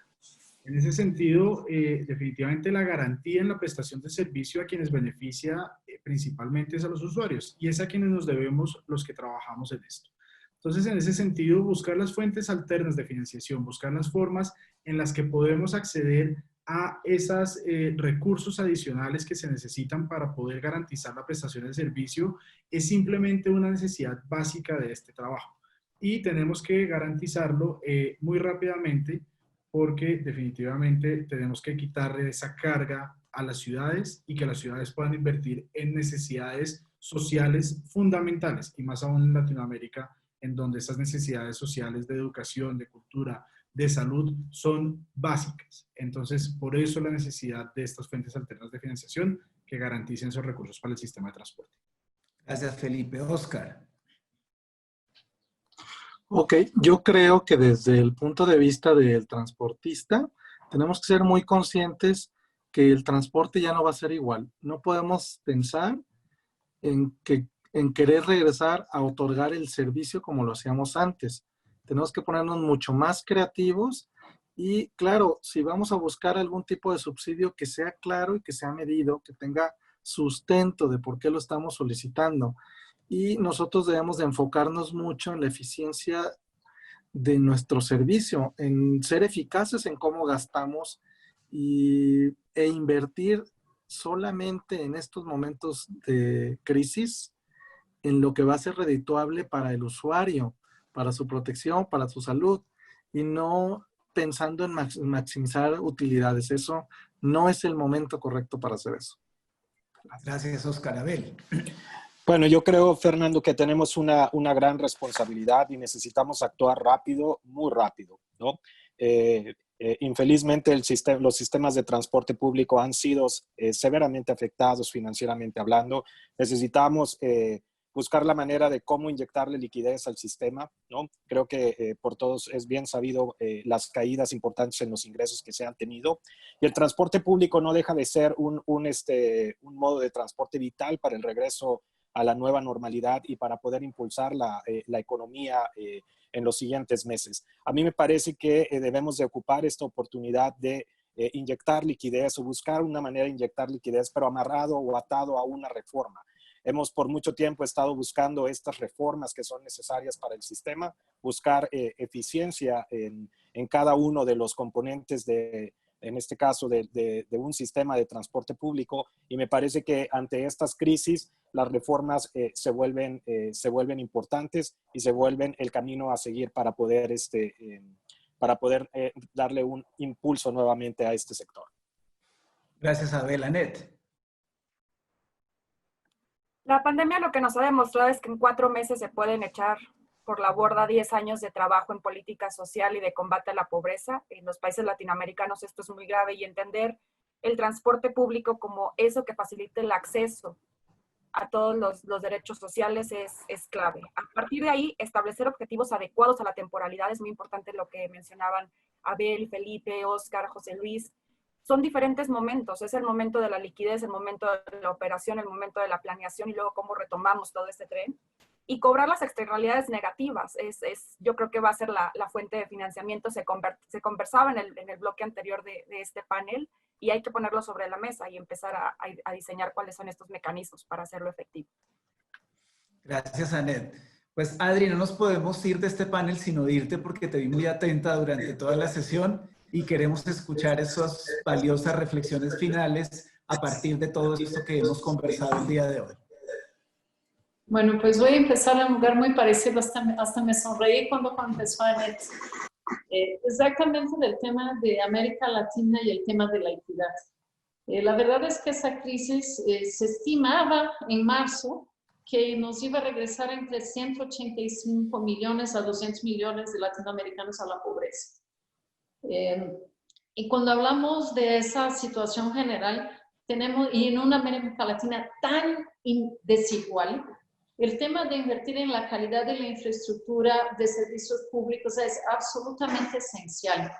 En ese sentido, definitivamente la garantía en la prestación de servicio a quienes beneficia principalmente es a los usuarios, y es a quienes nos debemos los que trabajamos en esto. Entonces, en ese sentido, buscar las fuentes alternas de financiación, buscar las formas en las que podemos acceder a esos recursos adicionales que se necesitan para poder garantizar la prestación del servicio, es simplemente una necesidad básica de este trabajo. Y tenemos que garantizarlo muy rápidamente, porque definitivamente tenemos que quitarle esa carga a las ciudades y que las ciudades puedan invertir en necesidades sociales fundamentales, y más aún en Latinoamérica, en donde esas necesidades sociales de educación, de cultura, de salud son básicas. Entonces, por eso la necesidad de estas fuentes alternas de financiación que garanticen esos recursos para el sistema de transporte.
Gracias, Felipe. Oscar.
Ok, yo creo que desde el punto de vista del transportista, tenemos que ser muy conscientes que el transporte ya no va a ser igual. No podemos pensar en querer regresar a otorgar el servicio como lo hacíamos antes. Tenemos que ponernos mucho más creativos y, claro, si vamos a buscar algún tipo de subsidio, que sea claro y que sea medido, que tenga sustento de por qué lo estamos solicitando. Y nosotros debemos de enfocarnos mucho en la eficiencia de nuestro servicio, en ser eficaces en cómo gastamos e invertir solamente en estos momentos de crisis en lo que va a ser redituable para el usuario, para su protección, para su salud, y no pensando en maximizar utilidades. Eso no es el momento correcto para hacer eso.
Gracias, Oscar. Abel.
Bueno, yo creo, Fernando, que tenemos una gran responsabilidad y necesitamos actuar rápido, muy rápido, ¿no? Infelizmente, los sistemas de transporte público han sido severamente afectados financieramente hablando. Necesitamos buscar la manera de cómo inyectarle liquidez al sistema, ¿no? Creo que por todos es bien sabido las caídas importantes en los ingresos que se han tenido. Y el transporte público no deja de ser un modo de transporte vital para el regreso a la nueva normalidad y para poder impulsar la economía en los siguientes meses. A mí me parece que debemos de ocupar esta oportunidad de inyectar liquidez o buscar una manera de inyectar liquidez, pero amarrado o atado a una reforma. Hemos por mucho tiempo estado buscando estas reformas que son necesarias para el sistema, buscar eficiencia en cada uno de los componentes en este caso de un sistema de transporte público, y me parece que ante estas crisis las reformas se vuelven importantes y se vuelven el camino a seguir para poder darle un impulso nuevamente a este sector.
Gracias, Abel. Anet.
La pandemia lo que nos ha demostrado es que en 4 meses se pueden echar por la borda 10 años de trabajo en política social y de combate a la pobreza. En los países latinoamericanos esto es muy grave, y entender el transporte público como eso que facilita el acceso a todos los derechos sociales es clave. A partir de ahí, establecer objetivos adecuados a la temporalidad es muy importante, lo que mencionaban Abel, Felipe, Oscar, José Luis. Son diferentes momentos, es el momento de la liquidez, el momento de la operación, el momento de la planeación y luego cómo retomamos todo este tren. Y cobrar las externalidades negativas, yo creo que va a ser la fuente de financiamiento. Se conversaba en el bloque anterior de este panel y hay que ponerlo sobre la mesa y empezar a diseñar cuáles son estos mecanismos para hacerlo efectivo.
Gracias, Anet. Pues Adri, no nos podemos ir de este panel sin oírte porque te vi muy atenta durante toda la sesión y queremos escuchar esas valiosas reflexiones finales a partir de todo esto que hemos conversado el día de hoy.
Bueno, pues voy a empezar en un lugar muy parecido, hasta me sonreí cuando empezó Anet. Exactamente del tema de América Latina y el tema de la equidad. La verdad es que esa crisis se estimaba en marzo que nos iba a regresar entre 185 millones a 200 millones de latinoamericanos a la pobreza. Y cuando hablamos de esa situación general, y en una América Latina tan desigual, el tema de invertir en la calidad de la infraestructura de servicios públicos es absolutamente esencial.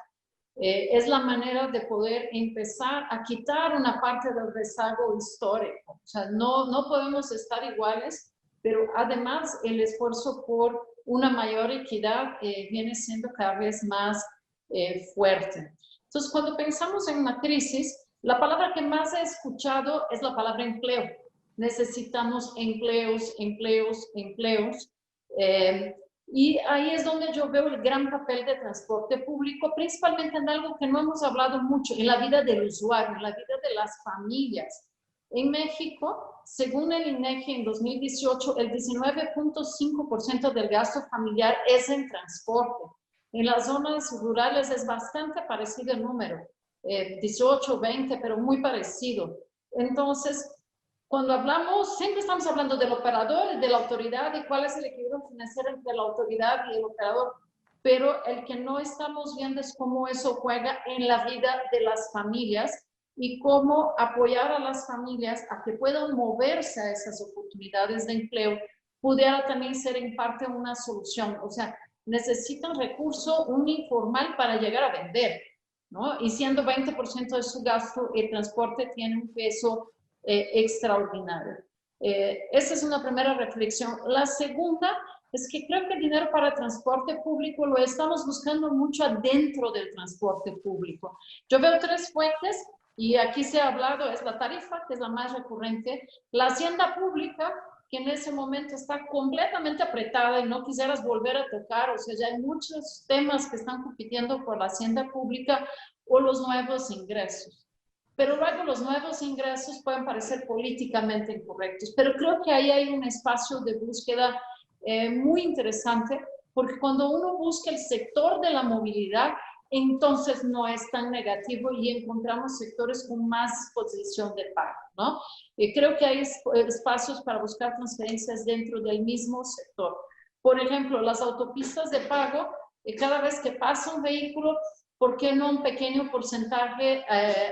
Es la manera de poder empezar a quitar una parte del rezago histórico. O sea, no podemos estar iguales, pero además el esfuerzo por una mayor equidad viene siendo cada vez más fuerte. Entonces, cuando pensamos en una crisis, la palabra que más he escuchado es la palabra empleo. Necesitamos empleos. Y ahí es donde yo veo el gran papel de transporte público, principalmente en algo que no hemos hablado mucho, en la vida del usuario, en la vida de las familias. En México, según el INEGI en 2018, el 19.5% del gasto familiar es en transporte. En las zonas rurales es bastante parecido el número, 18, 20, pero muy parecido. Entonces, cuando hablamos, siempre estamos hablando del operador, de la autoridad y cuál es el equilibrio financiero entre la autoridad y el operador, pero el que no estamos viendo es cómo eso juega en la vida de las familias y cómo apoyar a las familias a que puedan moverse a esas oportunidades de empleo pudiera también ser en parte una solución. O sea, necesitan recurso informal para llegar a vender, ¿no? Y siendo 20% de su gasto, el transporte tiene un peso extraordinario. Esa es una primera reflexión. La segunda es que creo que el dinero para transporte público lo estamos buscando mucho adentro del transporte público. Yo veo tres fuentes y aquí se ha hablado, es la tarifa, que es la más recurrente, la hacienda pública, que en ese momento está completamente apretada y no quisieras volver a tocar, o sea, ya hay muchos temas que están compitiendo por la hacienda pública o los nuevos ingresos. Pero luego los nuevos ingresos pueden parecer políticamente incorrectos, pero creo que ahí hay un espacio de búsqueda muy interesante, porque cuando uno busca el sector de la movilidad, entonces no es tan negativo y encontramos sectores con más disposición de pago, ¿no? Creo que hay espacios para buscar transferencias dentro del mismo sector. Por ejemplo, las autopistas de pago, cada vez que pasa un vehículo, ¿por qué no un pequeño porcentaje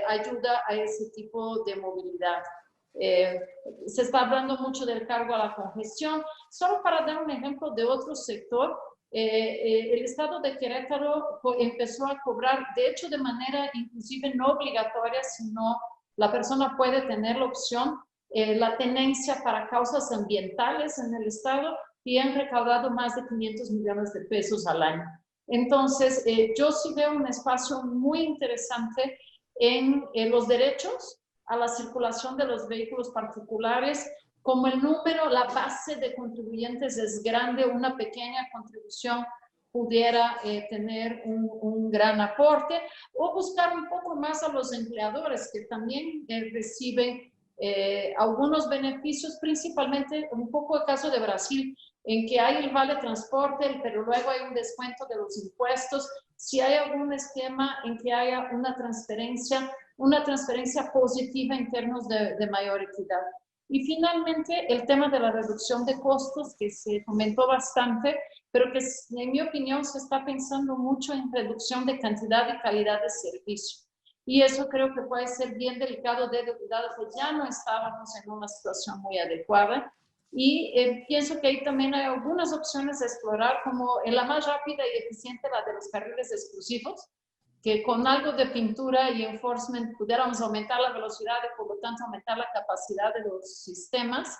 ayuda a ese tipo de movilidad? Se está hablando mucho del cargo a la congestión. Solo para dar un ejemplo de otro sector, el estado de Querétaro empezó a cobrar, de hecho de manera inclusive no obligatoria, sino la persona puede tener la opción, la tenencia para causas ambientales en el estado y han recaudado más de 500 millones de pesos al año. Entonces, yo sí veo un espacio muy interesante en los derechos a la circulación de los vehículos particulares. Como el número, la base de contribuyentes es grande, una pequeña contribución pudiera tener un gran aporte, o buscar un poco más a los empleadores que también reciben algunos beneficios, principalmente un poco el caso de Brasil, en que hay el vale transporte, pero luego hay un descuento de los impuestos. Si hay algún esquema en que haya una transferencia positiva en términos de mayor equidad. Y finalmente, el tema de la reducción de costos, que se comentó bastante, pero que en mi opinión se está pensando mucho en reducción de cantidad y calidad de servicio. y eso creo que puede ser bien delicado, dado que ya no estábamos en una situación muy adecuada. Y pienso que ahí también hay algunas opciones a explorar, como la más rápida y eficiente, la de los carriles exclusivos, que con algo de pintura y enforcement pudiéramos aumentar la velocidad y por lo tanto aumentar la capacidad de los sistemas.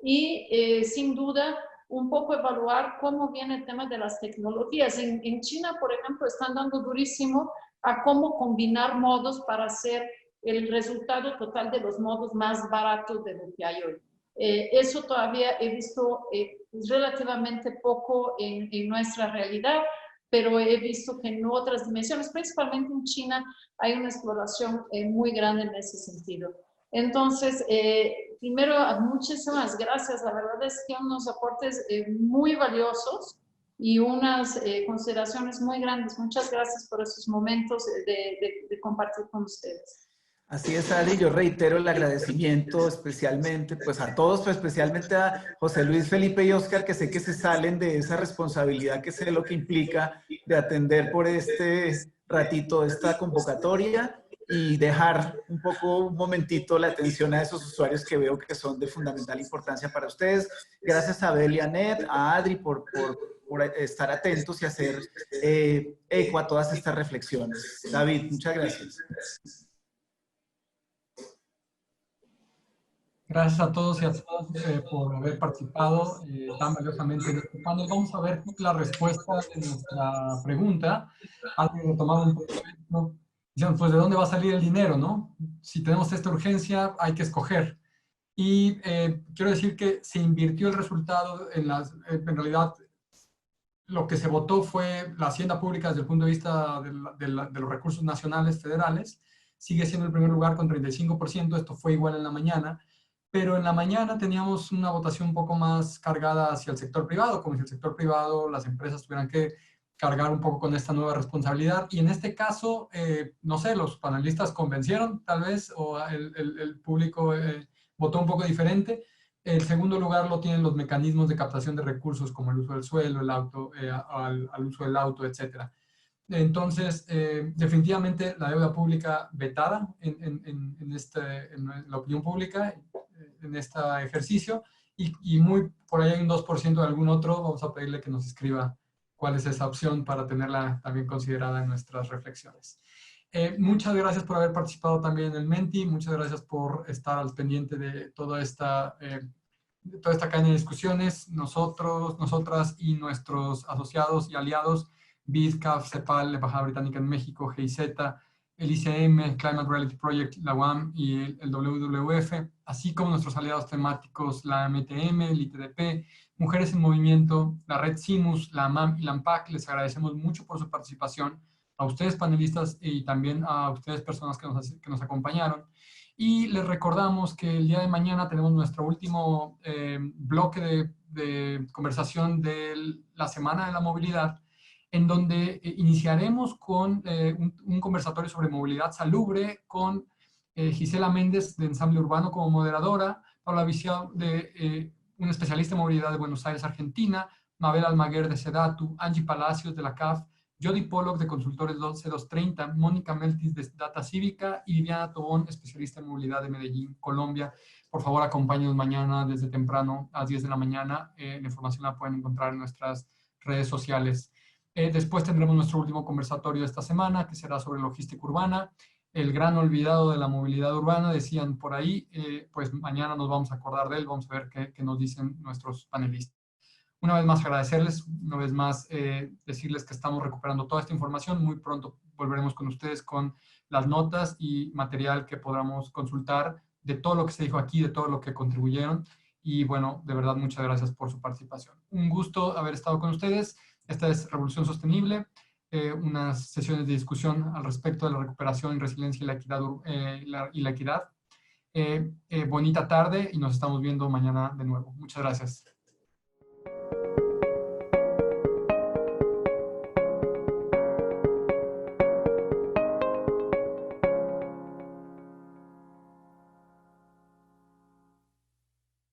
Y sin duda, un poco evaluar cómo viene el tema de las tecnologías. En China, por ejemplo, están dando durísimo a cómo combinar modos para hacer el resultado total de los modos más baratos de lo que hay hoy. Eso todavía he visto relativamente poco en nuestra realidad, pero he visto que en otras dimensiones, principalmente en China, hay una exploración muy grande en ese sentido. Entonces, primero, muchísimas gracias. La verdad es que unos aportes muy valiosos y unas consideraciones muy grandes. Muchas gracias por esos momentos de compartir con ustedes.
Así es, Adri, yo reitero el agradecimiento especialmente pues a todos, pero especialmente a José Luis, Felipe y Oscar, que sé que se salen de esa responsabilidad que sé lo que implica de atender por este ratito esta convocatoria y dejar un momentito la atención a esos usuarios que veo que son de fundamental importancia para ustedes. Gracias a Abel y a Ned, a Adri por estar atentos y hacer eco a todas estas reflexiones. David, muchas gracias.
Gracias a todos y a todas por haber participado tan valiosamente en este panel. Vamos a ver la respuesta de nuestra pregunta. Alguien retomaba un poco esto. Dicen, pues, ¿de dónde va a salir el dinero, no? Si tenemos esta urgencia, hay que escoger. Y quiero decir que se invirtió el resultado en realidad, lo que se votó fue la hacienda pública desde el punto de vista de los recursos nacionales federales. Sigue siendo el primer lugar con 35%. Esto fue igual en la mañana. Pero en la mañana teníamos una votación un poco más cargada hacia el sector privado, como si el sector privado, las empresas tuvieran que cargar un poco con esta nueva responsabilidad. Y en este caso, no sé, los panelistas convencieron tal vez, o el público votó un poco diferente. El segundo lugar lo tienen los mecanismos de captación de recursos, como el uso del suelo, el auto, al uso del auto, etc. Entonces, definitivamente la deuda pública vetada en la opinión pública, en este ejercicio, y muy por ahí hay un 2% de algún otro. Vamos a pedirle que nos escriba cuál es esa opción para tenerla también considerada en nuestras reflexiones. Muchas gracias por haber participado también en el Menti, muchas gracias por estar al pendiente de toda esta cadena de discusiones. Nosotros, nosotras y nuestros asociados y aliados, BID, CAF, CEPAL, la Embajada Británica en México, GIZ, el ICM, Climate Reality Project, la UAM y el WWF, así como nuestros aliados temáticos, la MTM, el ITDP, Mujeres en Movimiento, la Red CIMUS, la AMAM y la AMPAC. Les agradecemos mucho por su participación, a ustedes panelistas y también a ustedes personas que nos acompañaron. Y les recordamos que el día de mañana tenemos nuestro último bloque de conversación de la Semana de la Movilidad, en donde iniciaremos con un conversatorio sobre movilidad salubre con Gisela Méndez de Ensamble Urbano como moderadora, Paula Vicia, una especialista en movilidad de Buenos Aires, Argentina, Mabel Almaguer de Sedatu, Angie Palacios de la CAF, Jody Pollock de Consultores C230, Mónica Meltis de Data Cívica y Viviana Tobón, especialista en movilidad de Medellín, Colombia. Por favor, acompáñenos mañana desde temprano a las 10 de la mañana. La información la pueden encontrar en nuestras redes sociales. Después tendremos nuestro último conversatorio de esta semana, que será sobre logística urbana, el gran olvidado de la movilidad urbana, decían por ahí. Pues mañana nos vamos a acordar de él, vamos a ver qué nos dicen nuestros panelistas. Una vez más agradecerles, una vez más decirles que estamos recuperando toda esta información. Muy pronto volveremos con ustedes con las notas y material que podamos consultar de todo lo que se dijo aquí, de todo lo que contribuyeron. Y bueno, de verdad, muchas gracias por su participación. Un gusto haber estado con ustedes. Esta es Revolución Sostenible, unas sesiones de discusión al respecto de la recuperación, resiliencia y la equidad. Bonita tarde y nos estamos viendo mañana de nuevo. Muchas gracias.